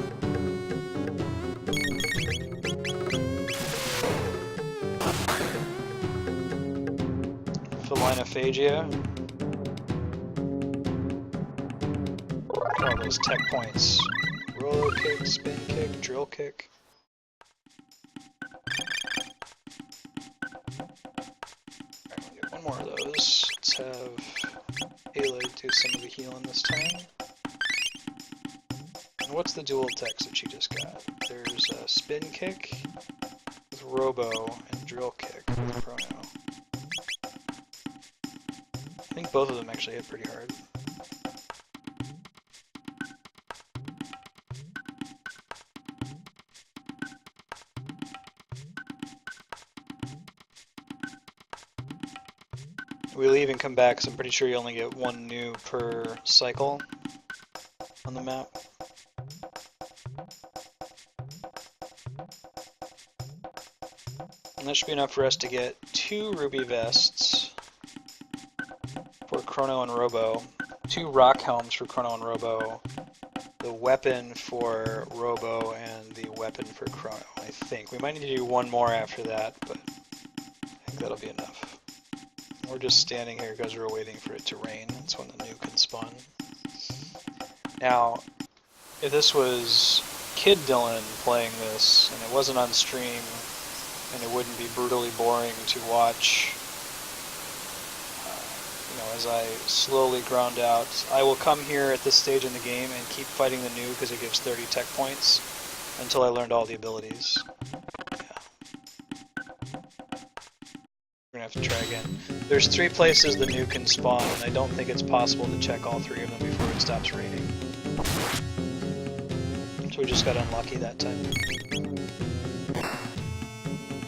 Linophagia. All those tech points. Roller kick, spin kick, drill kick. Alright, we'll do one more of those. Let's have Ayla do some of the healing this time. And what's the dual attacks that she just got? There's a spin kick with Robo and drill kick with Chrono. I think both of them actually hit pretty hard. We'll even come back, because I'm pretty sure you only get one new per cycle on the map. And that should be enough for us to get 2 ruby vests for Chrono and Robo, 2 rock helms for Chrono and Robo, the weapon for Robo, and the weapon for Chrono, I think. We might need to do one more after that, but I think that'll be enough. We're just standing here because we're waiting for it to rain. That's when the new can spawn. Now, if this was Kid Dylan playing this, and it wasn't on stream, and it wouldn't be brutally boring to watch, you know, as I slowly ground out, I will come here at this stage in the game and keep fighting the new because it gives 30 tech points until I learned all the abilities. We're gonna have to try again. There's 3 places the new can spawn, and I don't think it's possible to check all 3 of them before it stops raining. So we just got unlucky that time.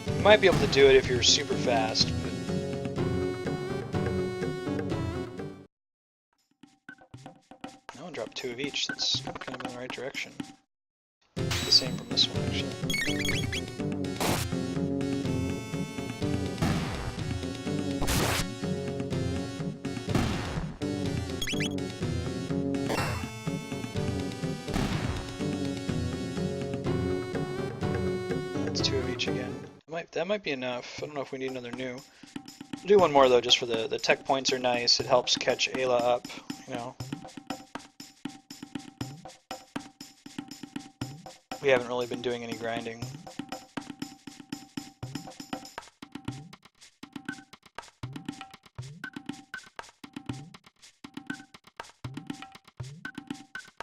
You might be able to do it if you're super fast, but... No, drop 2 of each. That's kind of in the right direction. The same from this one, actually. That might be enough. I don't know if we need another new. We'll do one more though, just for the tech points are nice. It helps catch Ayla up, you know. We haven't really been doing any grinding.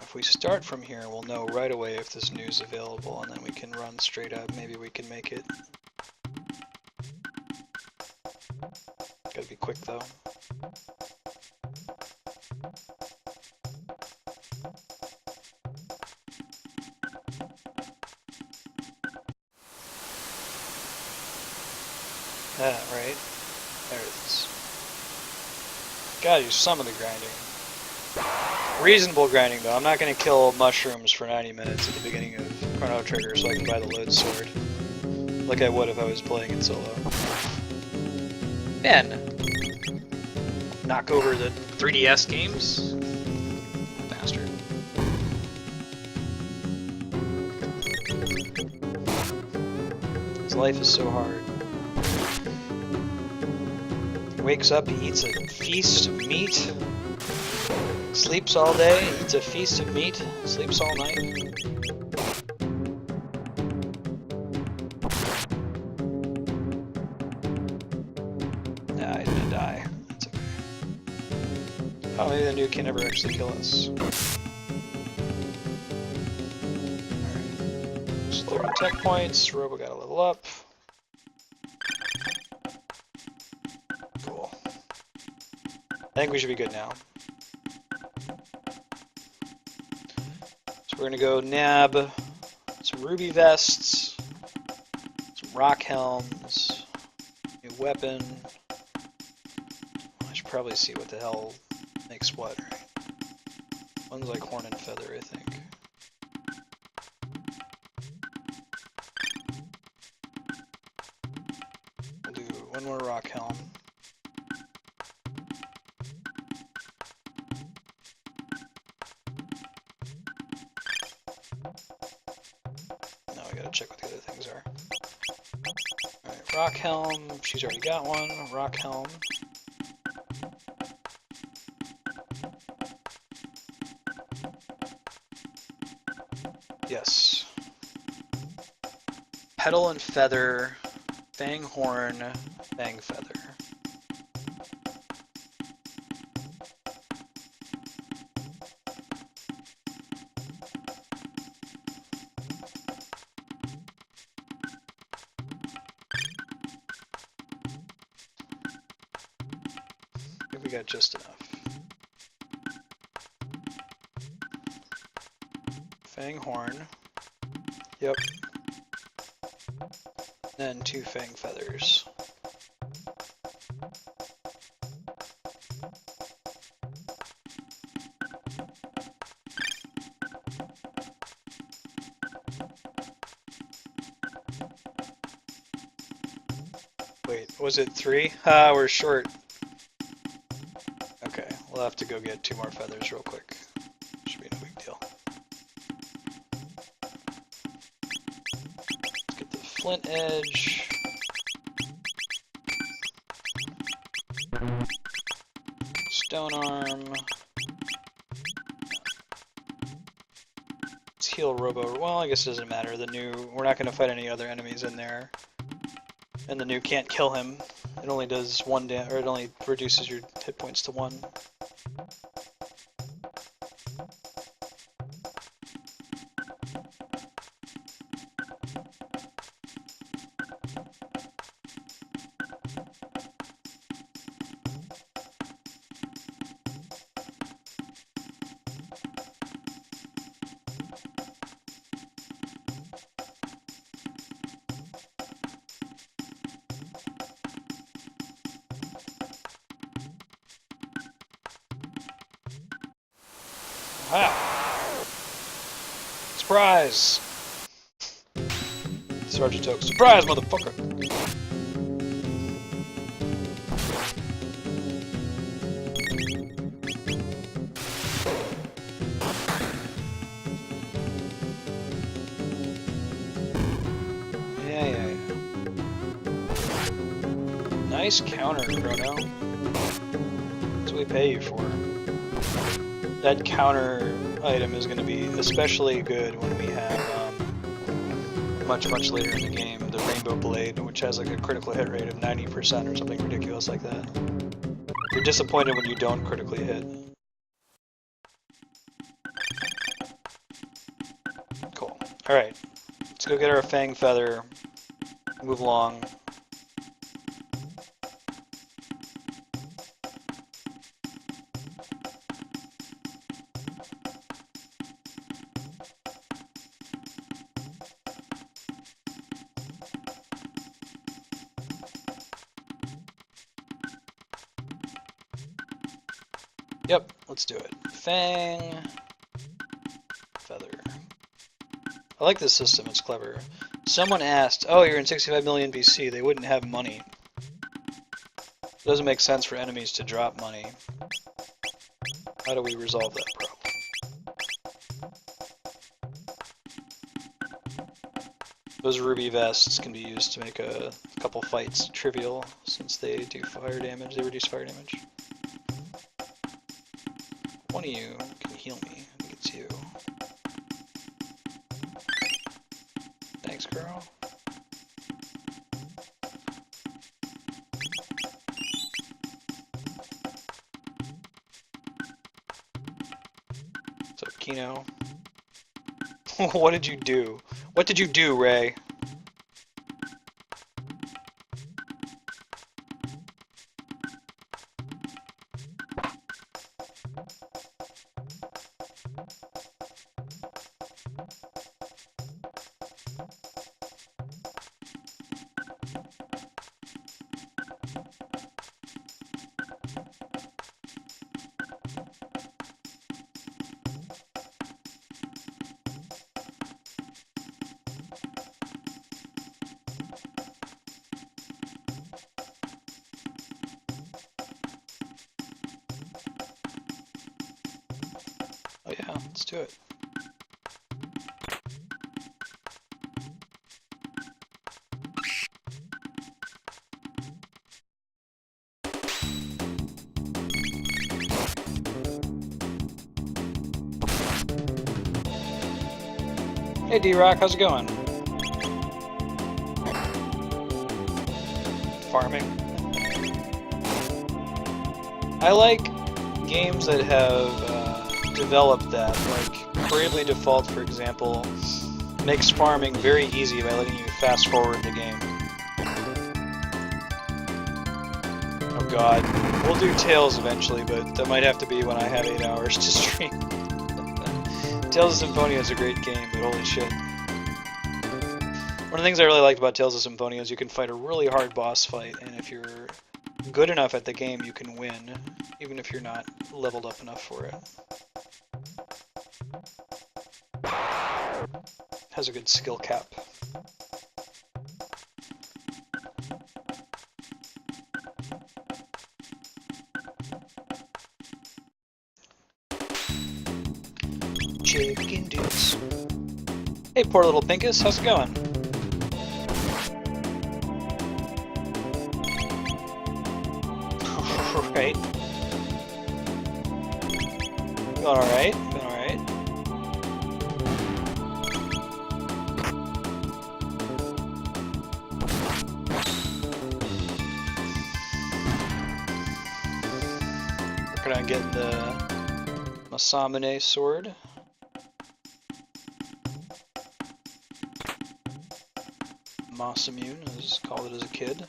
If we start from here, we'll know right away if this new is available, and then we can run straight up. Maybe we can make it. Gotta be quick though. Right? There it is. Gotta do some of the grinding. Reasonable grinding though. I'm not gonna kill mushrooms for 90 minutes at the beginning of Chrono Trigger so I can buy the load sword. Like I would if I was playing it solo. Man! Knock over the 3DS games? Bastard. His life is so hard. He wakes up, he eats a feast of meat, sleeps all day, eats a feast of meat, sleeps all night. Nah, he's gonna die. That's okay. Oh, maybe the nuke can never actually kill us. Alright. So 30 tech points, Robo got a level up. Cool. I think we should be good now. So we're gonna go nab some ruby vests, some rock helms, new weapon. I should probably see what the hell makes what, right? One's like horn and feather, I think. We'll do one more rock helm. Now we gotta check what the other things are. Alright, rock helm, she's already got one. Rock helm. Yes. Petal and feather, fang horn, fang feather. I think we got just enough. Fang horn. Yep. Then 2 fang feathers. Wait, was it 3? Ah, we're short. Okay, we'll have to go get 2 more feathers real quick. Should be no big deal. Let's get the flint edge. Stone arm. Let's heal Robo. Well, I guess it doesn't matter. The new, we're not going to fight any other enemies in there. And the new can't kill him. It only does 1 damage, or it only reduces your hit points to 1. Ah! Surprise! Sergeant Oak. Surprise, motherfucker! Yeah. Nice counter, Chrono. That's what we pay you for. That counter item is going to be especially good when we have, much later in the game, the Rainbow Blade, which has like a critical hit rate of 90% or something ridiculous like that. You're disappointed when you don't critically hit. Cool. Alright, let's go get our Fang Feather, move along. Yep, let's do it. Fang Feather. I like this system, it's clever. Someone asked, oh, you're in 65 million BC, they wouldn't have money. It doesn't make sense for enemies to drop money. How do we resolve that problem? Those ruby vests can be used to make a couple fights trivial, since they do fire damage, they reduce fire damage. One of you can heal me. I think it's you. Thanks, girl. What's up, Kino? What did you do? What did you do, Ray? Oh yeah, let's do it. Hey D-Rock, how's it going? Farming. I like games that have developed that, like Bravely Default, for example, makes farming very easy by letting you fast forward the game. Oh god, we'll do Tales eventually, but that might have to be when I have 8 hours to stream. Tales of Symphonia is a great game, but holy shit. One of the things I really liked about Tales of Symphonia is you can fight a really hard boss fight, and if you're good enough at the game, you can win, even if you're not leveled up enough for it. Has a good skill cap. Chicken dudes. Hey, poor little Pinkus, how's it going? Alright. Going alright, going alright. Working on getting the Masamune sword. Masa Mune, as called it as a kid.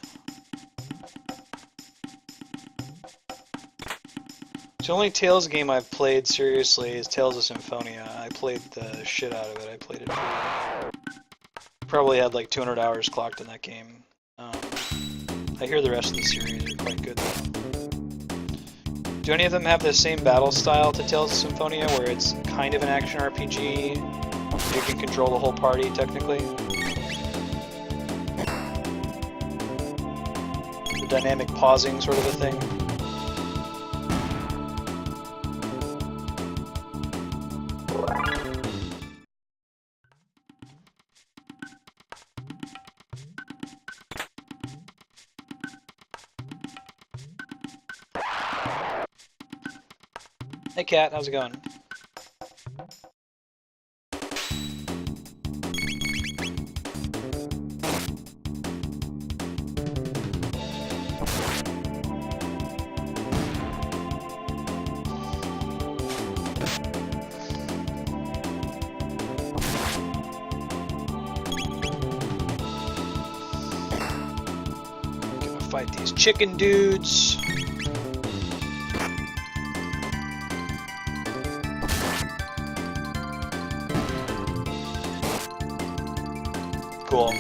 The only Tales game I've played seriously is Tales of Symphonia. I played the shit out of it. I played it for... Probably had like 200 hours clocked in that game. I hear the rest of the series are quite good though. Do any of them have the same battle style to Tales of Symphonia, where it's kind of an action RPG? You can control the whole party, technically? The dynamic pausing sort of a thing? Hey Kat, how's it going? Gonna fight these chicken dudes. Cool.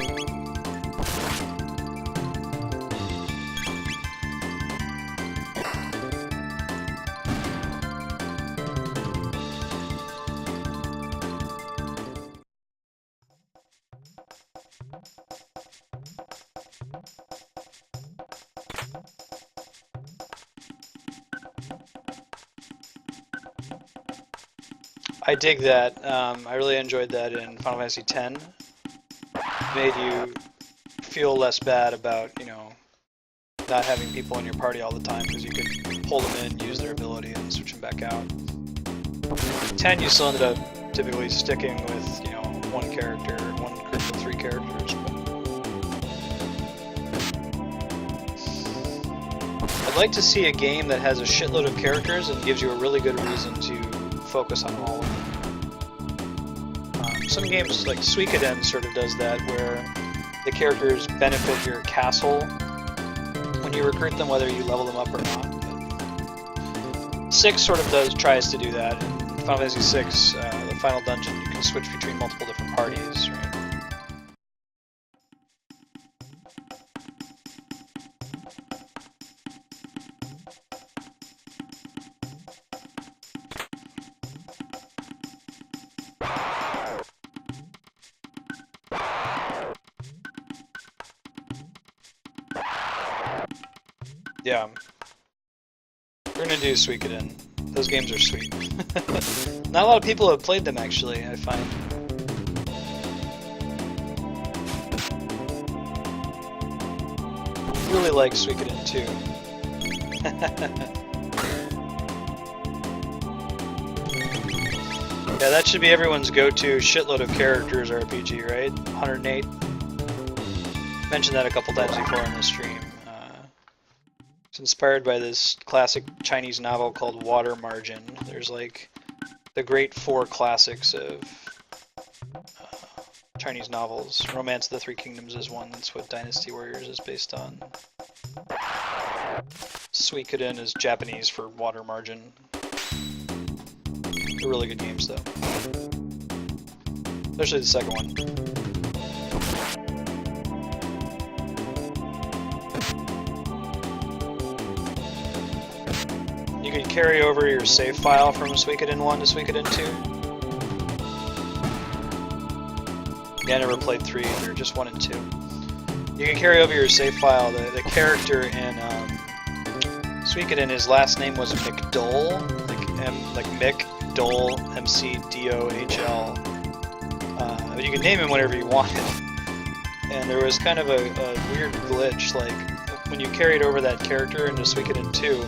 I dig that. I really enjoyed that in Final Fantasy X. Made you feel less bad about, you know, not having people in your party all the time, because you could pull them in, use their ability, and switch them back out. 10, you still ended up typically sticking with, you know, one character, one group of 3 characters. But I'd like to see a game that has a shitload of characters and gives you a really good reason to focus on all of them. Some games, like Suikoden, sort of does that, where the characters benefit your castle when you recruit them, whether you level them up or not. But 6 sort of tries to do that. In Final Fantasy 6, the final dungeon, you can switch between multiple different parties, right? Yeah. We're gonna do Suikoden. Those games are sweet. Not a lot of people have played them, actually, I find. Really like Suikoden too. Yeah, that should be everyone's go-to shitload of characters RPG, right? 108. Mentioned that a couple times before in the stream. It's inspired by this classic Chinese novel called Water Margin. There's like the great four classics of Chinese novels. Romance of the Three Kingdoms is one. That's what Dynasty Warriors is based on. Suikoden is Japanese for Water Margin. They're really good games, though. Especially the second one. You can carry over your save file from Suikoden 1 to Suikoden 2. Yeah, I never played 3 either, just 1 and 2. You can carry over your save file. The character in Suikoden, his last name was McDole, like Mick Dole, M-C-D-O-H-L. But you can name him whatever you wanted. And there was kind of a weird glitch, like when you carried over that character into Suikoden 2,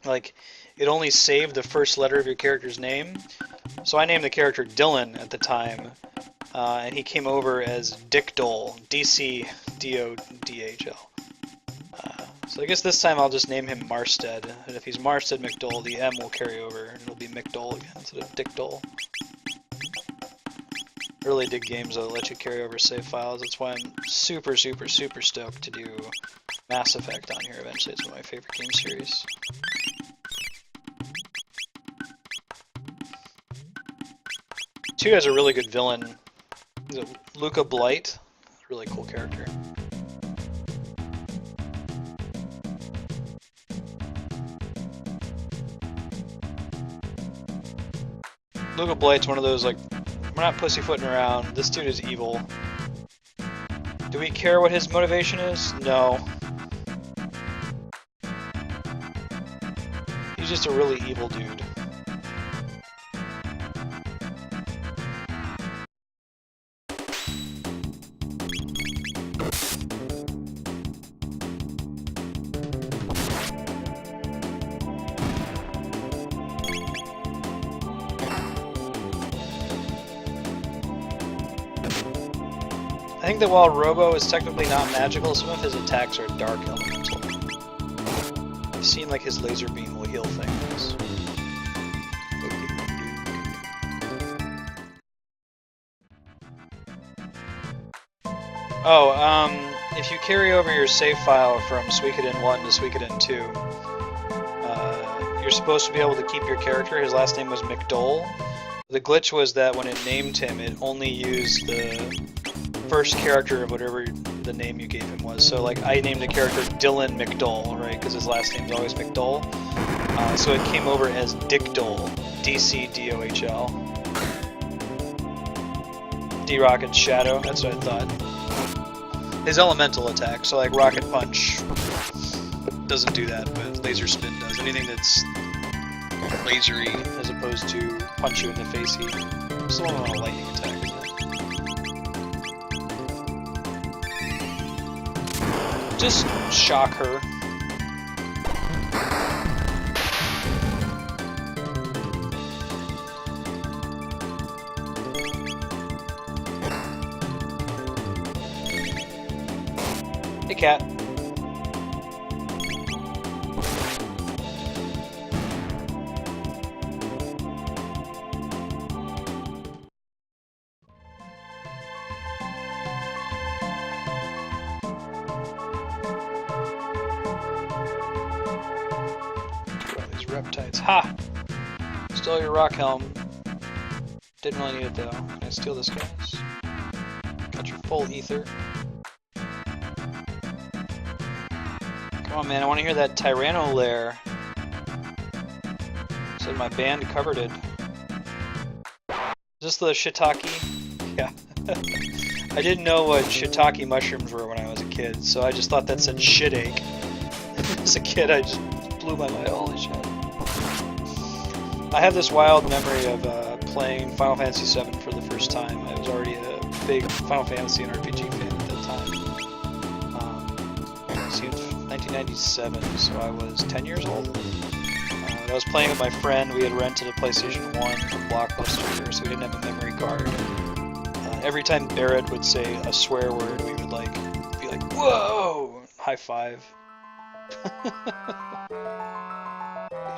like it only saved the first letter of your character's name. So I named the character Dylan at the time, and he came over as Dick Dole, D-C-D-O-D-H-L. So I guess this time I'll just name him Marstead, and if he's Marstead McDole, the M will carry over, and it'll be McDole again instead of Dick Dole. I really dig games that let you carry over save files. That's why I'm super, super, super stoked to do Mass Effect on here eventually. It's one of my favorite game series. Two has a really good villain. Luca Blight, really cool character. Luca Blight's one of those, like, we're not pussyfooting around, this dude is evil. Do we care what his motivation is? No. He's just a really evil dude. I think that while Robo is technically not magical, some of his attacks are dark elemental. I've seen like his laser beam will heal things. Oh, if you carry over your save file from Suikoden 1 to Suikoden 2, you're supposed to be able to keep your character. His last name was McDole. The glitch was that when it named him, it only used the first character of whatever the name you gave him was. So like I named a character Dylan McDole, right, because his last name's always McDole. So it came over as Dick Dole, D-C-D-O-H-L. D-Rocket's Shadow, that's what I thought. His elemental attack, so like Rocket Punch doesn't do that, but Laser Spin does. Anything that's lasery as opposed to punch you in the facey. Still want a lightning attack, isn't it? Just shock her. Hey, cat. Reptiles. Ha! Stole your rock helm. Didn't really need it though. Can I steal this guy's? Got your full ether. Come on, man, I want to hear that Tyranno Lair. Said my band covered it. Is this the shiitake? Yeah. I didn't know what shiitake mushrooms were when I was a kid, so I just thought that said shit ache. As a kid, I just blew my mind. Holy shit. I have this wild memory of playing Final Fantasy VII for the first time. I was already a big Final Fantasy and RPG fan at that time. It seemed 1997, so I was 10 years old. When I was playing with my friend, we had rented a PlayStation 1 from Blockbuster, so we didn't have a memory card. Every time Barrett would say a swear word, we would like be like, "Whoa!" High five.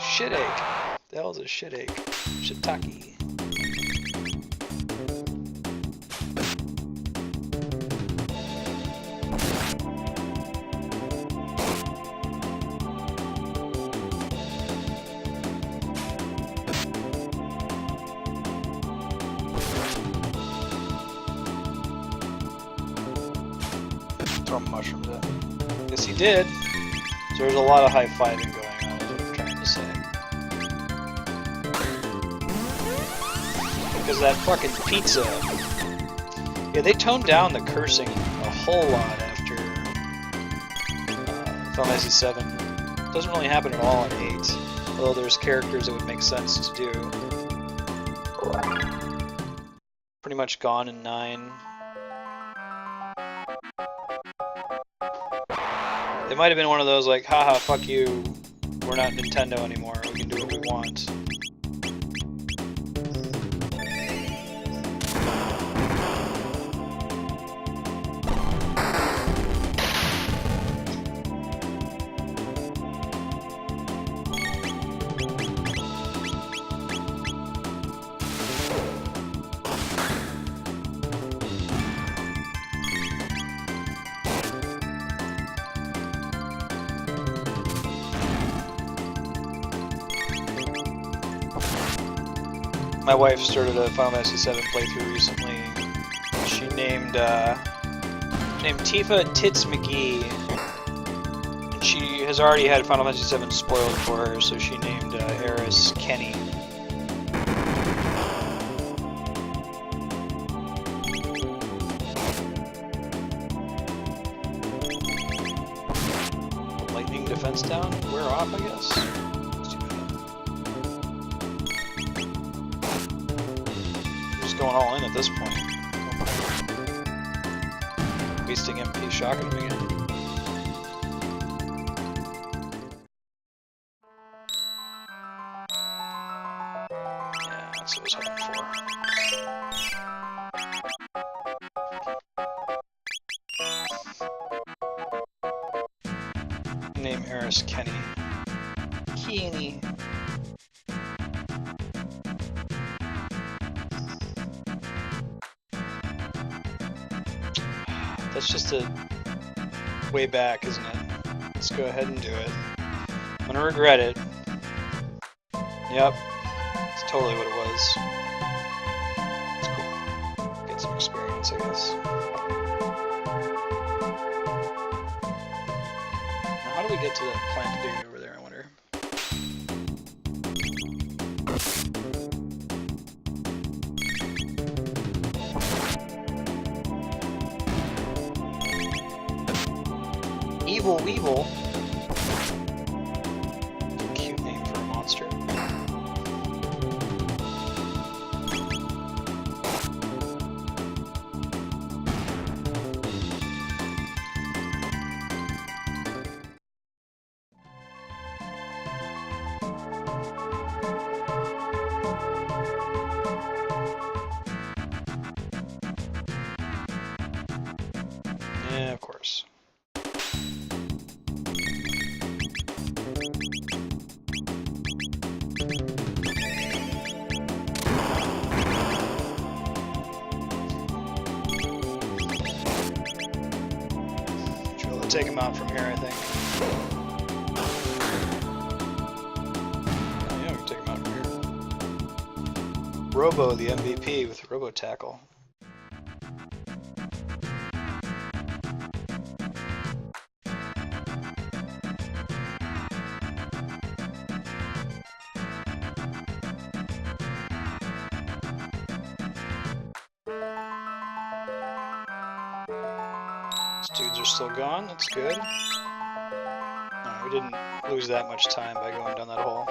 Shit ache. The hell is a shit ache? Shiitake. Throw mushrooms at. Yes, he did. So there's a lot of high-fiving going on, is what I'm trying to say. Because that fucking pizza. Yeah, they toned down the cursing a whole lot after Final Fantasy VII. It doesn't really happen at all in 8. Although there's characters that would make sense to do. Pretty much gone in 9. It might have been one of those like, haha, fuck you, we're not Nintendo anymore, we can do what we want. My wife started a Final Fantasy VII playthrough recently. She named Tifa Tits McGee. And she has already had Final Fantasy VII spoiled for her, so she named Eris Kenny. Lightning defense down? We're off, I guess. Going all in at this point. Wasting MP shocking him again. Yeah, that's what I was hoping for. Name Eris Kenny. Kenny. That's just a way back, isn't it? Let's go ahead and do it. I'm gonna regret it. Yep. It's totally what it was. It's cool. Get some experience, I guess. Now, how do we get to that plant dude over there, I wonder? Evil Weevil. Cute name for a monster. Yeah, of course. Take him out from here, I think. Oh, yeah, we can take him out from here. Robo, the MVP with Robo Tackle. Dudes are still gone, that's good. Alright, we didn't lose that much time by going down that hole.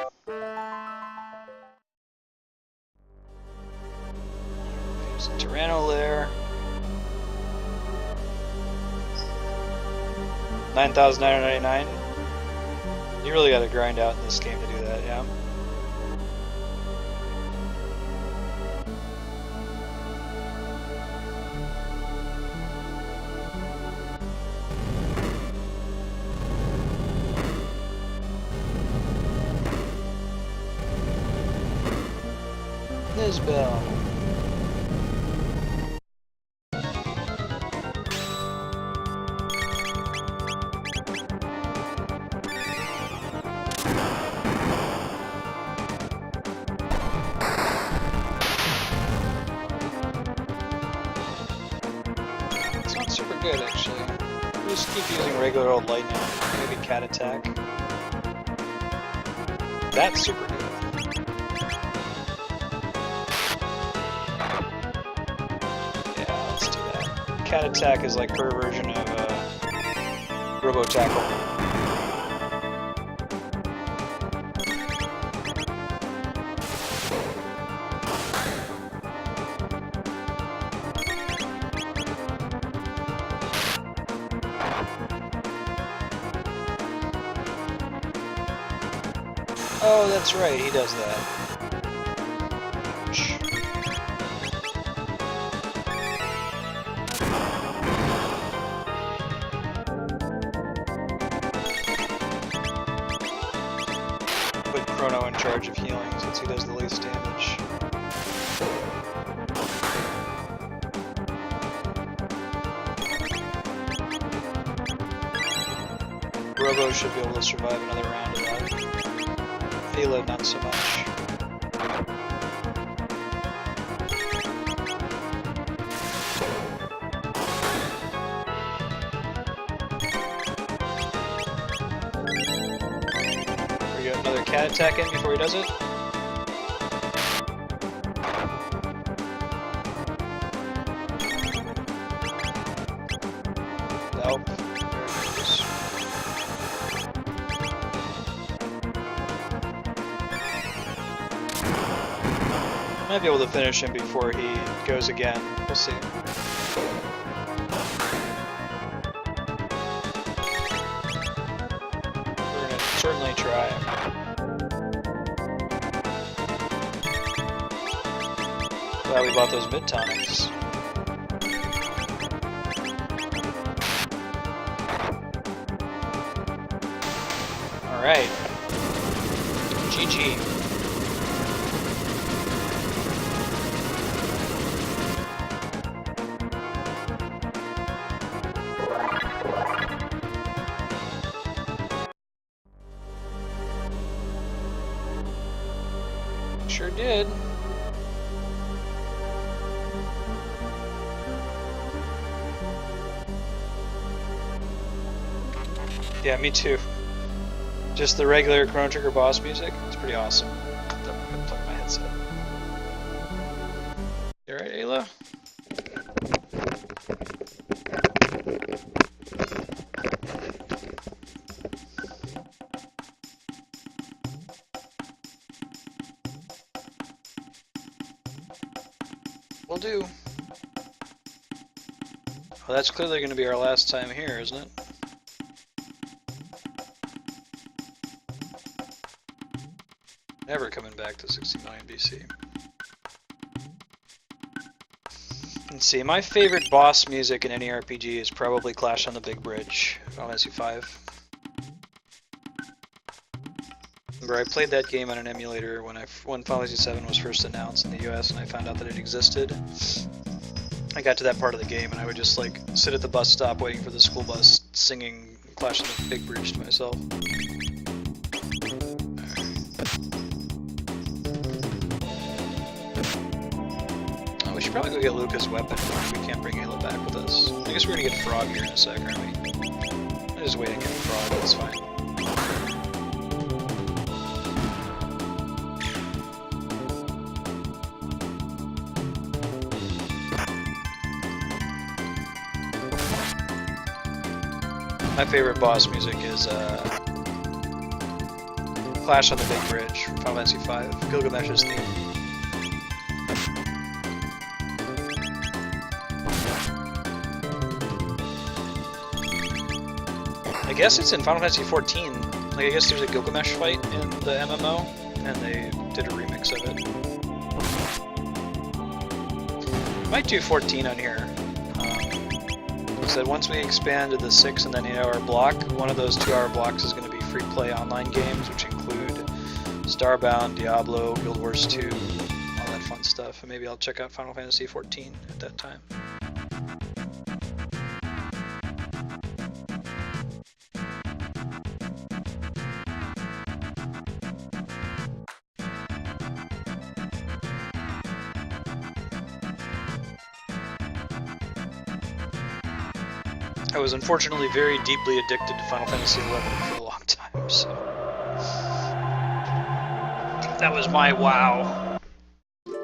There's a Tyranno Lair. 9,999. You really gotta grind out in this game to do that, yeah? Nizbel. It's not super good, actually. We just keep using regular old lightning. Maybe cat attack. That's super good. Yeah, let's do that. Cat attack is like her version of Robo Tackle. Oh, that's right, he does that. Put Chrono in charge of healing since he does the least damage. Robo should be able to survive another round of that. Ayla, not so much. We got another cat attack in before he does it. Nope. Might be able to finish him before he goes again. We'll see. We're gonna certainly try. Glad we bought those mid tonics. All right. GG. Sure did. Yeah, me too. Just the regular Chrono Trigger boss music. It's pretty awesome. I'm gonna plug my headset. You alright, Ayla? Will do. Well, that's clearly going to be our last time here, isn't it? Never coming back to 60 million BC. Let's see, my favorite boss music in any RPG is probably Clash on the Big Bridge, Final Fantasy V. Remember, I played that game on an emulator when Final Fantasy VII was first announced in the US, and I found out that it existed. I got to that part of the game, and I would just like sit at the bus stop waiting for the school bus, singing Clash on the Big Bridge to myself. Oh, we should probably go get Luca's weapon if we can't bring Ayla back with us. I guess we're gonna get Frog here in a sec, aren't we? I'm just waiting to get Frog, that's fine. My favorite boss music is Clash on the Big Bridge from Final Fantasy V, Gilgamesh's theme. I guess it's in Final Fantasy XIV. Like, I guess there's a Gilgamesh fight in the MMO, and they did a remix of it. Might do 14 on here. Said once we expand to the 6 and then 8 hour block, one of those 2 hour blocks is going to be free play online games, which include Starbound, Diablo, Guild Wars 2, all that fun stuff, and maybe I'll check out Final Fantasy XIV at that time. I was unfortunately very deeply addicted to Final Fantasy XI for a long time, so that was my WoW. The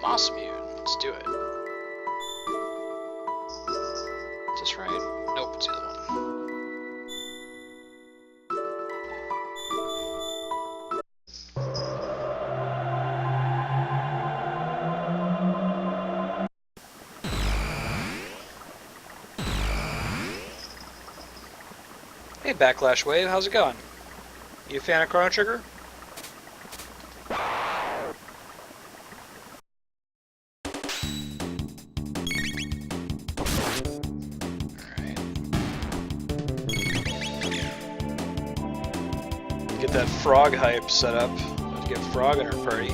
Masa Mune, let's do it. Is this right? Nope, it's the other one. Hey, Backlash Wave, how's it going? You a fan of Chrono Trigger? Alright. Get that frog hype set up. Let's get Frog in our party.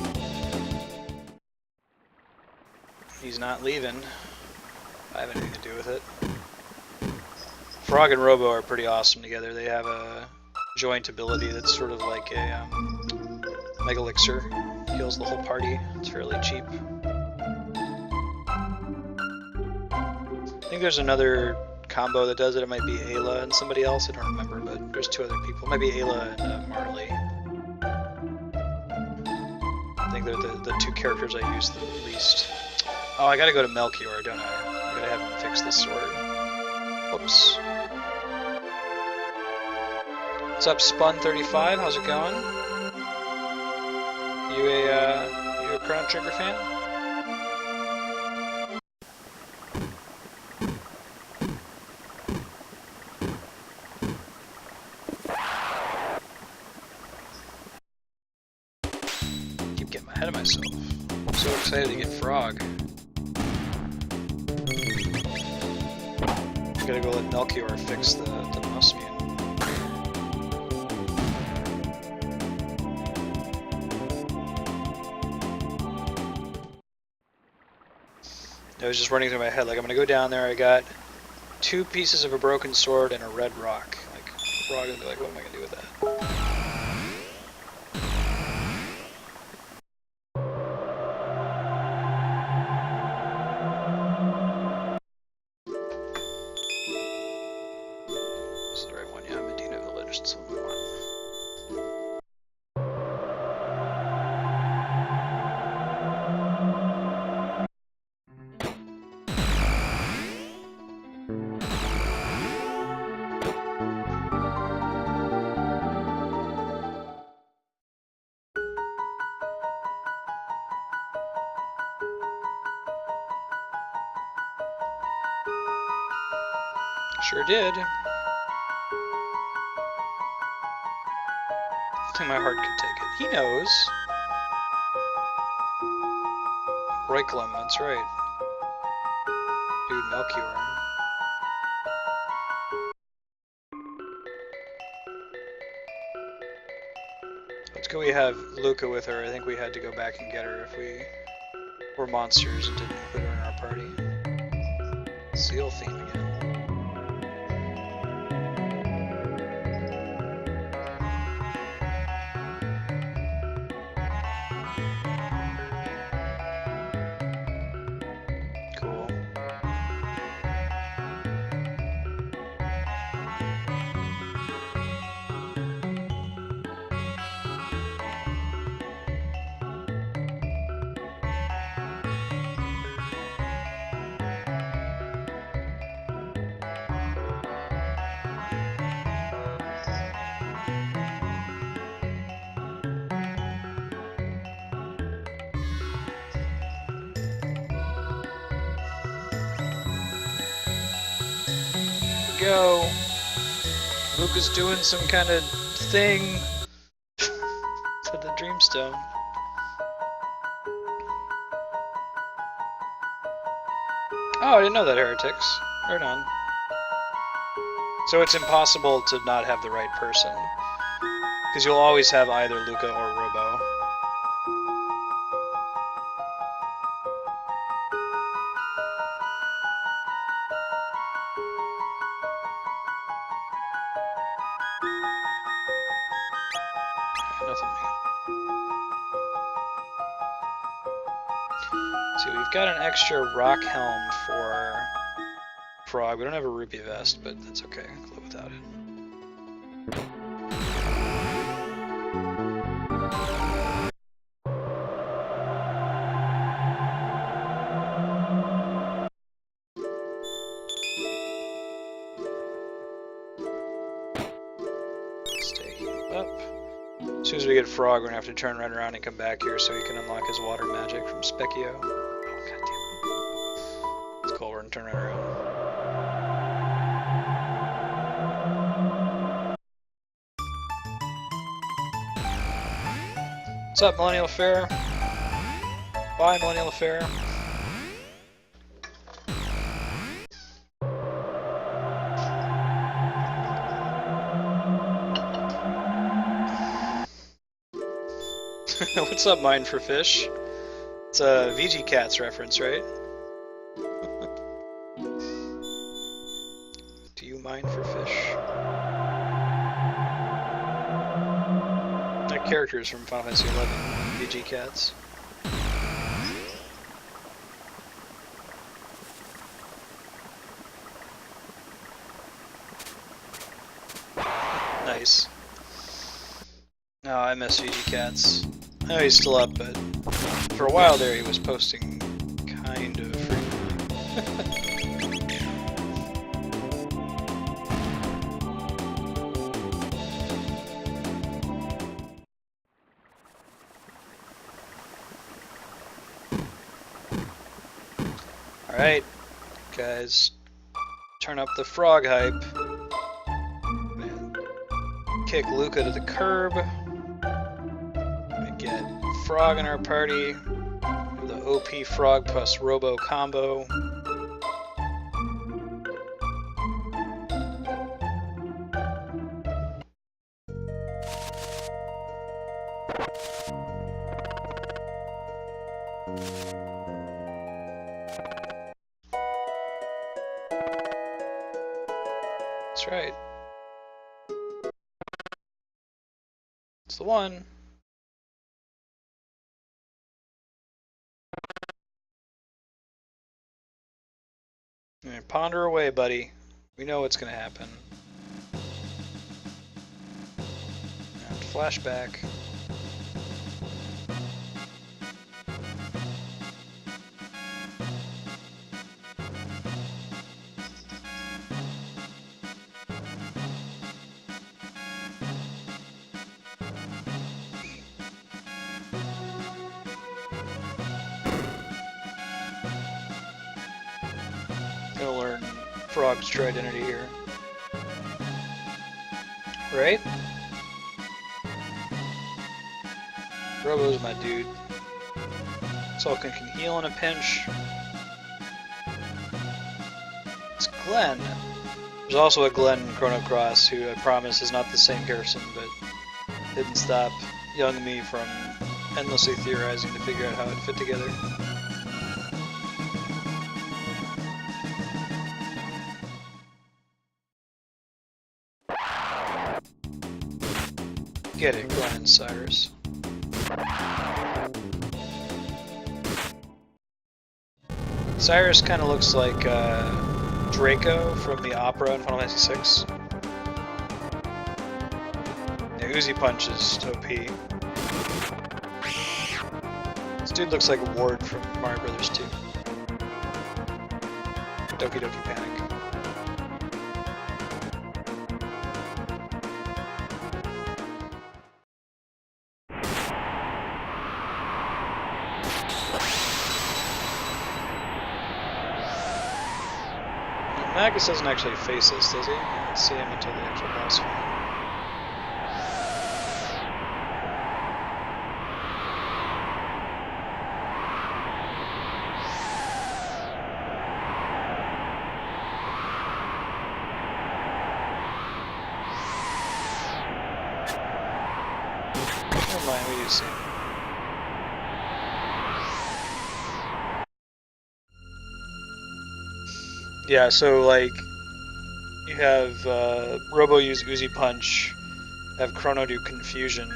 He's not leaving. I have anything to do with it. Frog and Robo are pretty awesome together. They have a joint ability that's sort of like a Mega Elixir. Heals the whole party. It's fairly cheap. I think there's another combo that does it. It might be Ayla and somebody else. I don't remember, but there's two other people. It might be Ayla and Marley. I think they're the two characters I use the least. Oh, I gotta go to Melchior, don't I? I gotta have him fix this sword. Whoops. What's up, Spun35? How's it going? You a Chrono Trigger fan? Keep getting ahead of myself. I'm so excited to get Frog. I gotta go let Melchior fix the Masamune. I was just running through my head, like, I'm gonna go down there, I got 2 pieces of a broken sword and a red rock. Like, Frog would be like, what am I gonna do with that? This is the right one, yeah, Medina Village, it's the one we want. Sure did. I think my heart could take it. He knows. Reiklum, that's right. Dude, Melchior. Let's go. We have Luca with her. I think we had to go back and get her if we were monsters and didn't put her in our party. Seal theme again. Go. Luca's doing some kind of thing to the Dreamstone. Oh, I didn't know that, heretics. Right on. So it's impossible to not have the right person. Because you'll always have either Luca or Robo. Nothing new. See, we've got an extra rock helm for Frog. We don't have a rupee vest, but that's okay. I can live without it. Stay healed up. As soon as we get Frog, we're gonna have to turn right around and come back here so he can unlock his water magic from Specchio. Oh, goddamn. It's cool, we're gonna turn right around. What's up, Millennial Fair? Bye, Millennial Fair. What's up, Mine for Fish? It's a VG Cats reference, right? Do you mine for fish? That character is from Final Fantasy XI, VG Cats. Nice. No, I miss VG Cats. I know he's still up, but for a while there he was posting kind of frequently. Alright, guys, turn up the frog hype. And kick Luca to the curb. Get Frog in our party. The OP Frog plus Robo combo. That's right. It's the one. Ponder away, buddy. We know what's gonna happen. And flashback. Gonna learn Frog's true identity here. Right? Robo's my dude. Sulkin can heal in a pinch. It's Glenn. There's also a Glenn in Chrono Cross who I promise is not the same person, but didn't stop young me from endlessly theorizing to figure out how it fit together. Get it, Glenn and Cyrus. Cyrus kind of looks like Draco from the opera in Final Fantasy VI. Yeah, Uzi Punch is OP. This dude looks like Ward from Mario Brothers 2. Doki Doki Panic. Magus doesn't actually face us, does he? You don't see him until the actual boss fight. mind, we do see. Yeah, so like you have Robo use Uzi Punch, have Chrono do Confusion.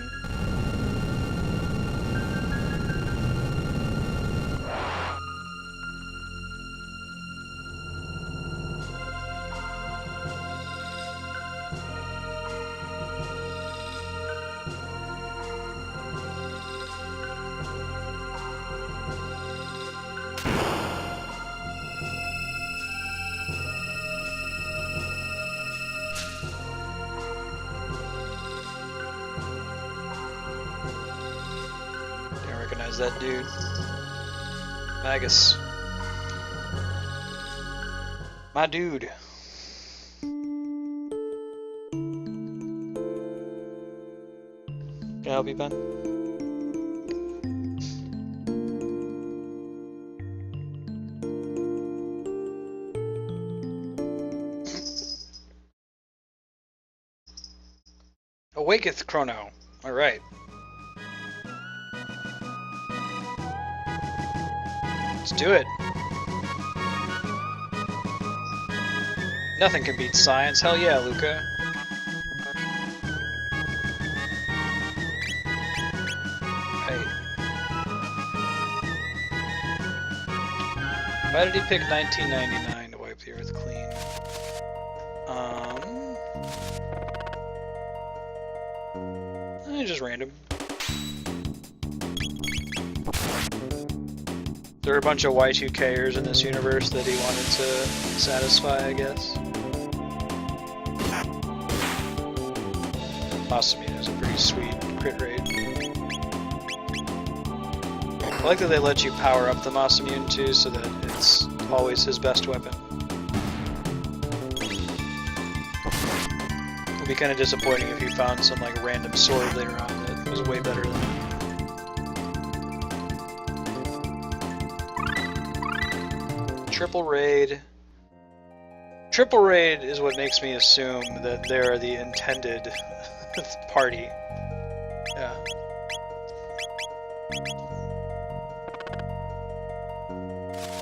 That dude. Magus. My dude. Can I help you, Ben? Awaketh Chrono. Alright. Let's do it. Nothing can beat science. Hell yeah, Luca. Right. Why did he pick 1999 to wipe the earth clean? Just random. There are a bunch of Y2Kers in this universe that he wanted to satisfy, I guess. Masamune is a pretty sweet crit rate. I like that they let you power up the Masamune too, so that it's always his best weapon. It'd be kind of disappointing if you found some like random sword later on that was way better than it. Triple Raid. Triple Raid is what makes me assume that they're the intended party. Yeah.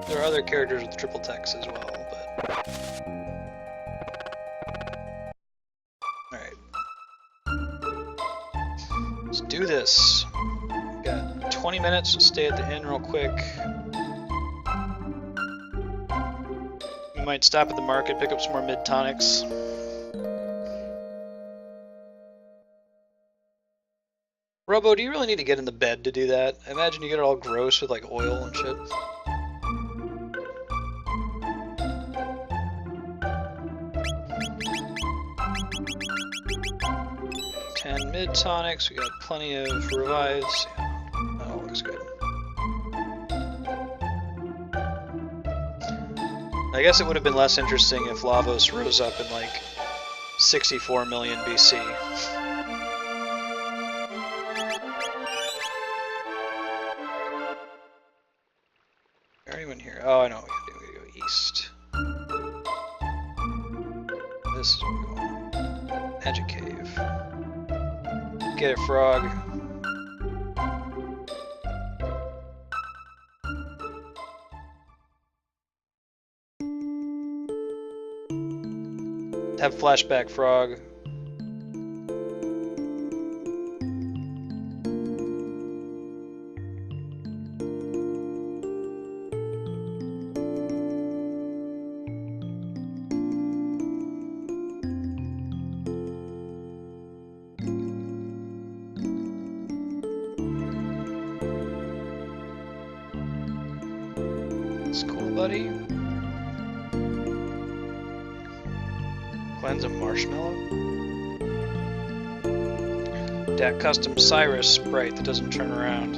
There are other characters with triple techs as well, but... Alright. Let's do this. We got 20 minutes, we'll stay at the inn real quick. Might stop at the market, pick up some more mid-tonics. Robo, do you really need to get in the bed to do that? I imagine you get it all gross with like oil and shit. Mid-tonics, we got plenty of revives. Yeah, that all looks good. I guess it would have been less interesting if Lavos rose up in like 64 million BC. Is there anyone here? Oh, I know what we gotta do. We gotta go east. This is what we want. Magic Cave. Get it, frog. Have flashback, frog. It's cool, buddy. Cleanse a marshmallow? That custom Cyrus sprite that doesn't turn around.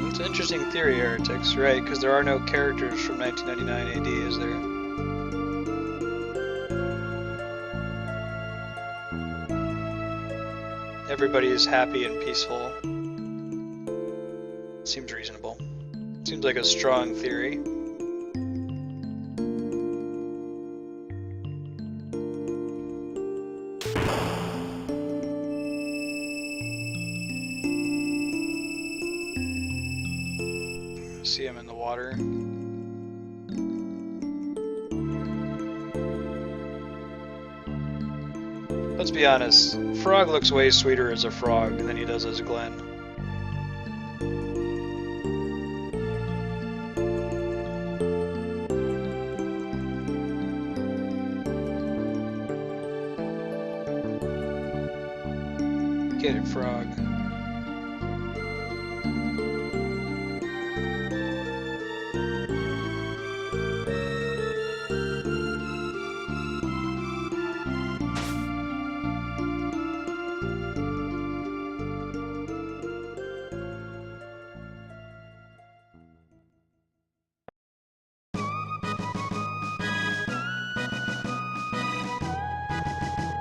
It's an interesting theory, heretics, right? Because there are no characters from 1999 AD, is there? everybody is happy and peaceful. Seems reasonable. Seems like a strong theory. See him in the water. Let's be honest, Frog looks way sweeter as a frog than he does as Glenn. Get it, Frog.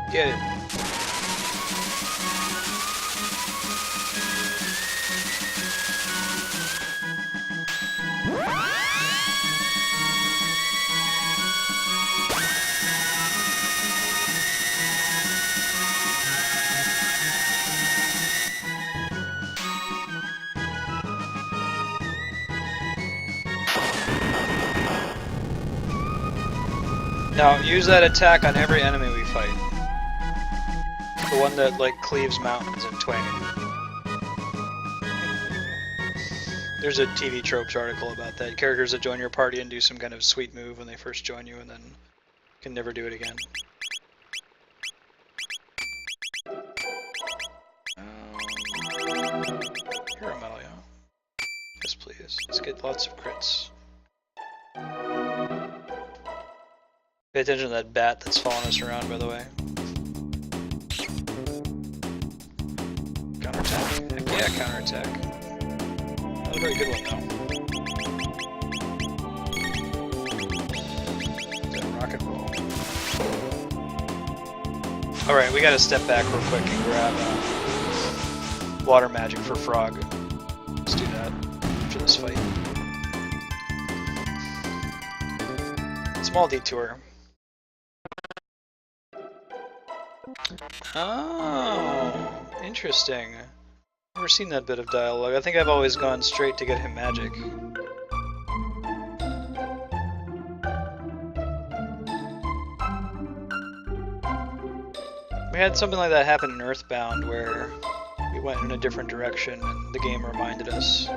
Get it. Now, use that attack on every enemy we fight. The one that, like, cleaves mountains in twain. There's a TV Tropes article about that. Characters that join your party and do some kind of sweet move when they first join you and then can never do it again. Hero medal, yeah. Yes, please. Let's get lots of crits. Pay attention to that bat that's following us around, by the way. Counterattack. Heck yeah, counterattack. That was a very good one, though. That rocket roll. Alright, we gotta step back real quick and grab water magic for Frog. Let's do that after this fight. Small detour. Oh, interesting. Never seen that bit of dialogue. I think I've always gone straight to get him magic. We had something like that happen in Earthbound where we went in a different direction and the game reminded us.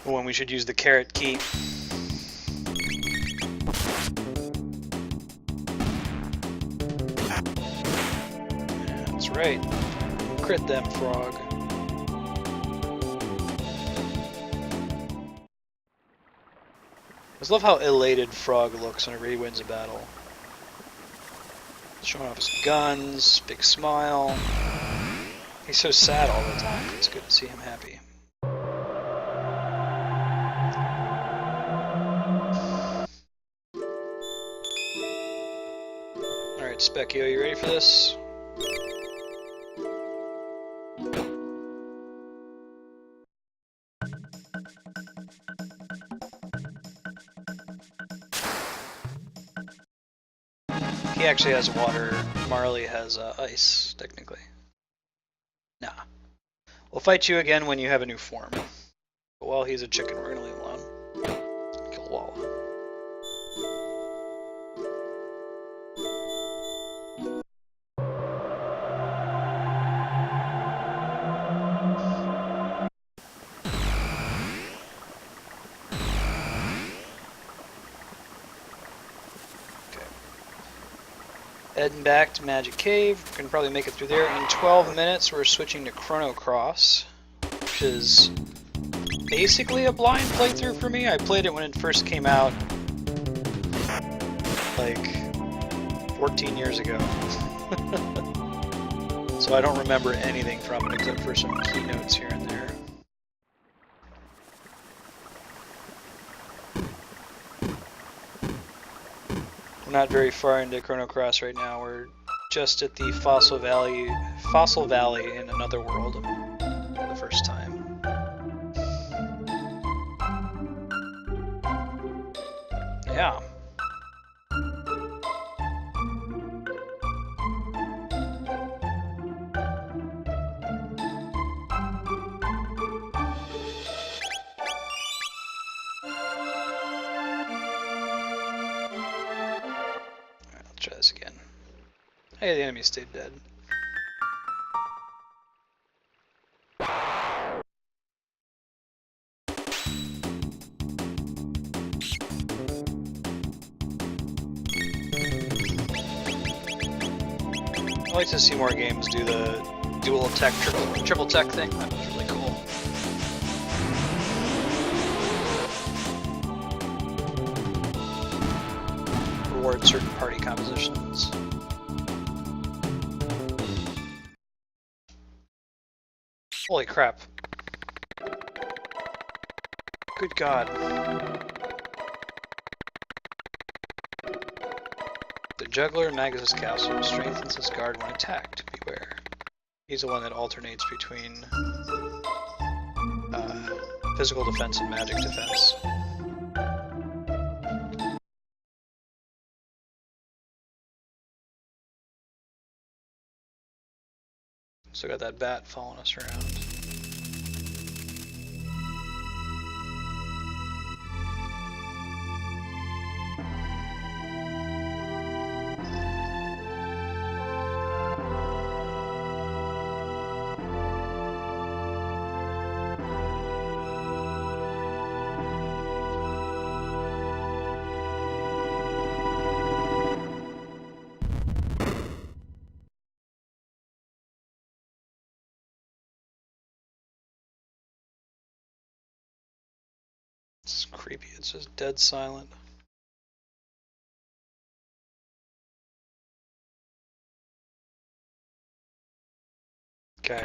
When we should use the carrot key. That's right. Crit them, Frog. I just love how elated Frog looks whenever he wins a battle. Showing off his guns, big smile. He's so sad all the time. It's good to see him happy. Specchio, you ready for this? He actually has water. Marley has ice, technically. Nah. We'll fight you again when you have a new form. But while he's a chicken, we're gonna leave him alone. Kill Walla. Heading back to Magic Cave. We're gonna probably make it through there. In 12 minutes, we're switching to Chrono Cross, which is basically a blind playthrough for me. I played it when it first came out, like 14 years ago. So I don't remember anything from it except for some keynotes here and there. We're not very far into Chrono Cross right now. We're just at the Fossil Valley in another world for the first time. Yeah. Try this again. Hey, the enemy stayed dead. I'd like to see more games do the dual tech, triple tech thing. That was really cool. Reward certain party compositions. Holy crap. Good God. The juggler in Magus' castle strengthens his guard when attacked. Beware. He's the one that alternates between physical defense and magic defense. So got that bat following us around. It's creepy, it's just dead silent. Okay.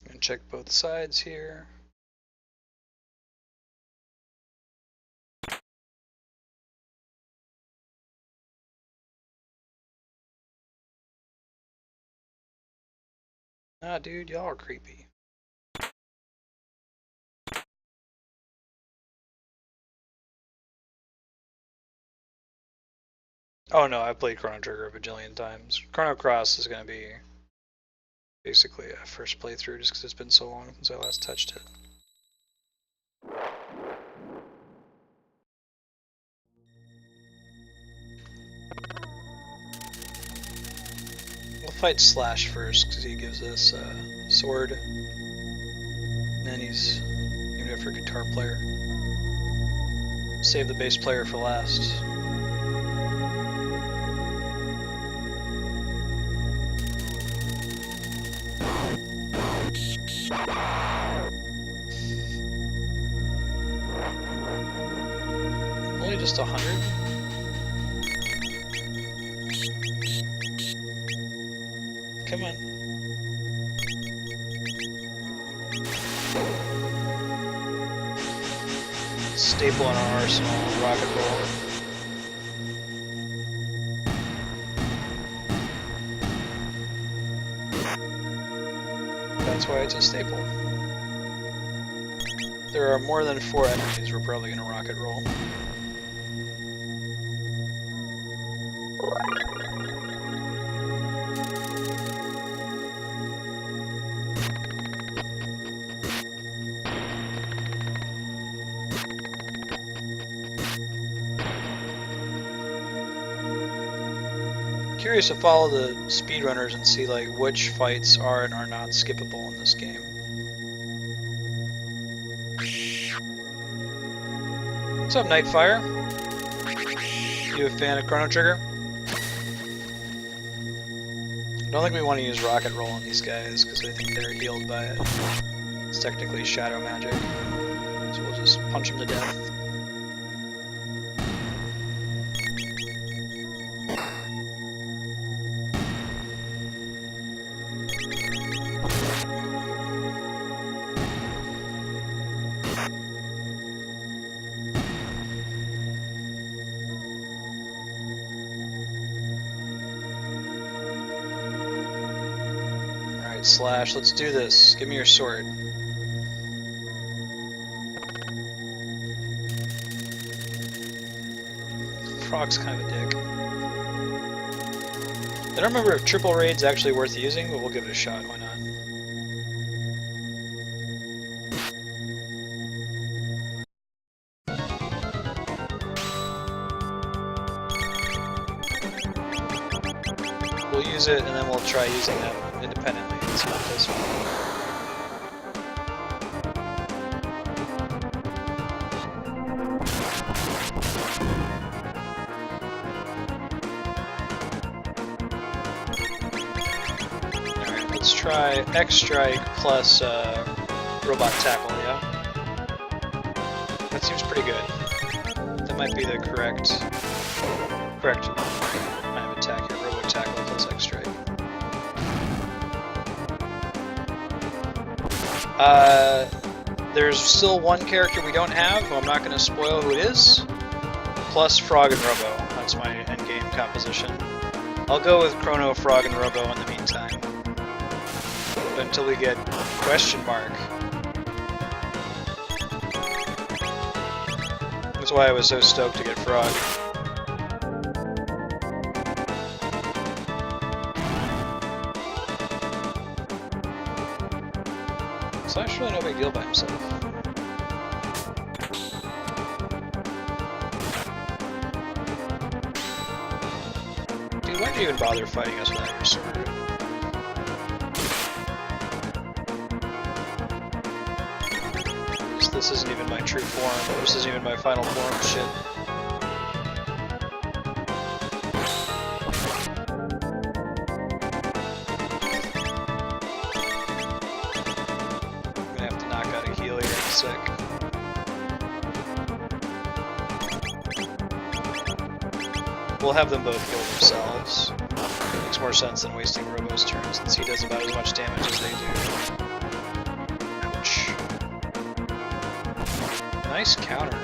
And check both sides here. Ah, dude, y'all are creepy. Oh no, I've played Chrono Trigger a bajillion times. Chrono Cross is going to be basically a first playthrough just because it's been so long since I last touched it. We'll fight Slash first because he gives us a sword. And then he's named after a guitar player. Save the bass player for last. Only just 100? Come on. Staple in our arsenal, rock and roll. That's why it's a staple. There are more than 4 enemies, we're probably gonna rock and roll. Curious to follow the speedrunners and see like which fights are and are not skippable in this game. What's up, Nightfire? You a fan of Chrono Trigger? I don't think we want to use rocket roll on these guys because I think they're healed by it. It's technically shadow magic, so we'll punch him to death. Alright, Slash, let's do this. Give me your sword. Frog's kind of a dick. I don't remember if triple raid's actually worth using, but we'll give it a shot, why not? We'll use it and then we'll try using them independently and see what this one. Let's try X-Strike plus Robot Tackle, yeah? That seems pretty good. That might be the correct kind of attack here. Robot Tackle plus X-Strike. There's still one character we don't have, who I'm not going to spoil who it is, plus Frog and Robo. That's my endgame composition. I'll go with Chrono, Frog, and Robo in the meantime. Until we get question mark. That's why I was so stoked to get Frog. Slash really no big deal by himself. Dude, why'd you even bother fighting us without your sword? This isn't even my true form. This isn't even my final form. Shit. I'm gonna have to knock out a heal here in a sec. We'll have them both kill themselves. It makes more sense than wasting Robo's turn since he does about as much damage as they do. Ouch. Nice counter.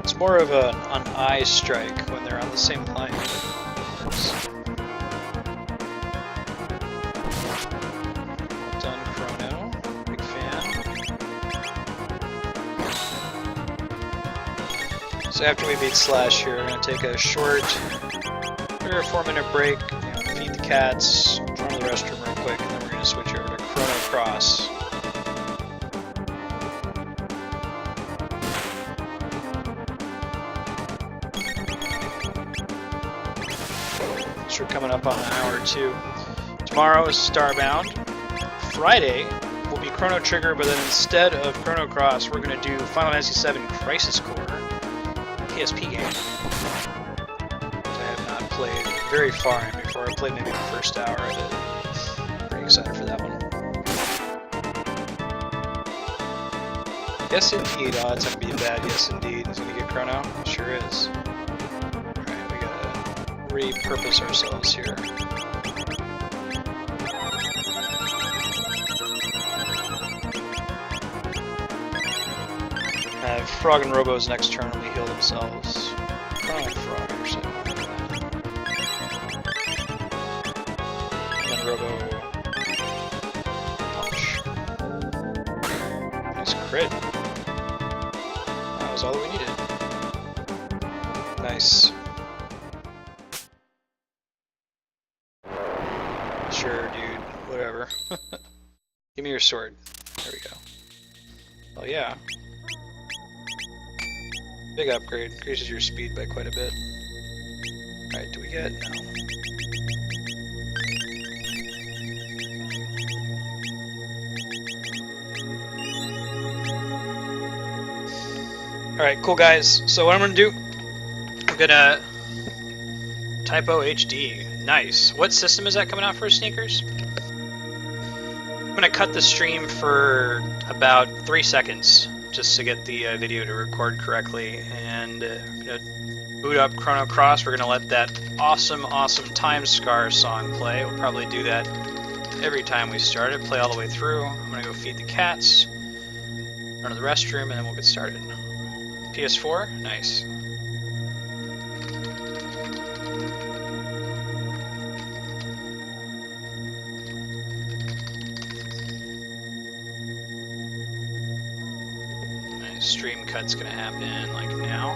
It's more of an eye strike when they're on the same line. So after we beat Slash here, we're going to take a short 3 or 4 minute break, feed the cats, run to the restroom real quick, and then we're going to switch over to Chrono Cross. So we're coming up on an hour or two. Tomorrow is Starbound. Friday will be Chrono Trigger, but then instead of Chrono Cross, we're going to do Final Fantasy VII Crisis Core. PSP game. I have not played very far in before. I played maybe the first hour of it. Pretty excited for that one. Yes, indeed. Oh, it's gonna be a bad yes, indeed. Is he gonna get Chrono? Sure is. Alright, we gotta repurpose ourselves here. Frog and Robo's next turn when they heal themselves. Chrono and Frog, actually. And then Robo. Ouch. Nice crit. That was all that we needed. Nice. Sure, dude. Whatever. Give me your sword. There we go. Oh, yeah. Big upgrade, increases your speed by quite a bit. Alright, do we get? No. Alright, cool guys. So what I'm gonna do, I'm gonna typo HD. Nice. What system is that coming out for, Sneakers? I'm gonna cut the stream for about 3 seconds just to get the video to record correctly, and I'm gonna boot up Chrono Cross. We're gonna let that awesome Time Scar song play. We'll probably do that every time we start it, play all the way through. I'm gonna go feed the cats, run to the restroom, and then we'll get started. PS4? Nice. Nice, stream cut's gonna happen like now.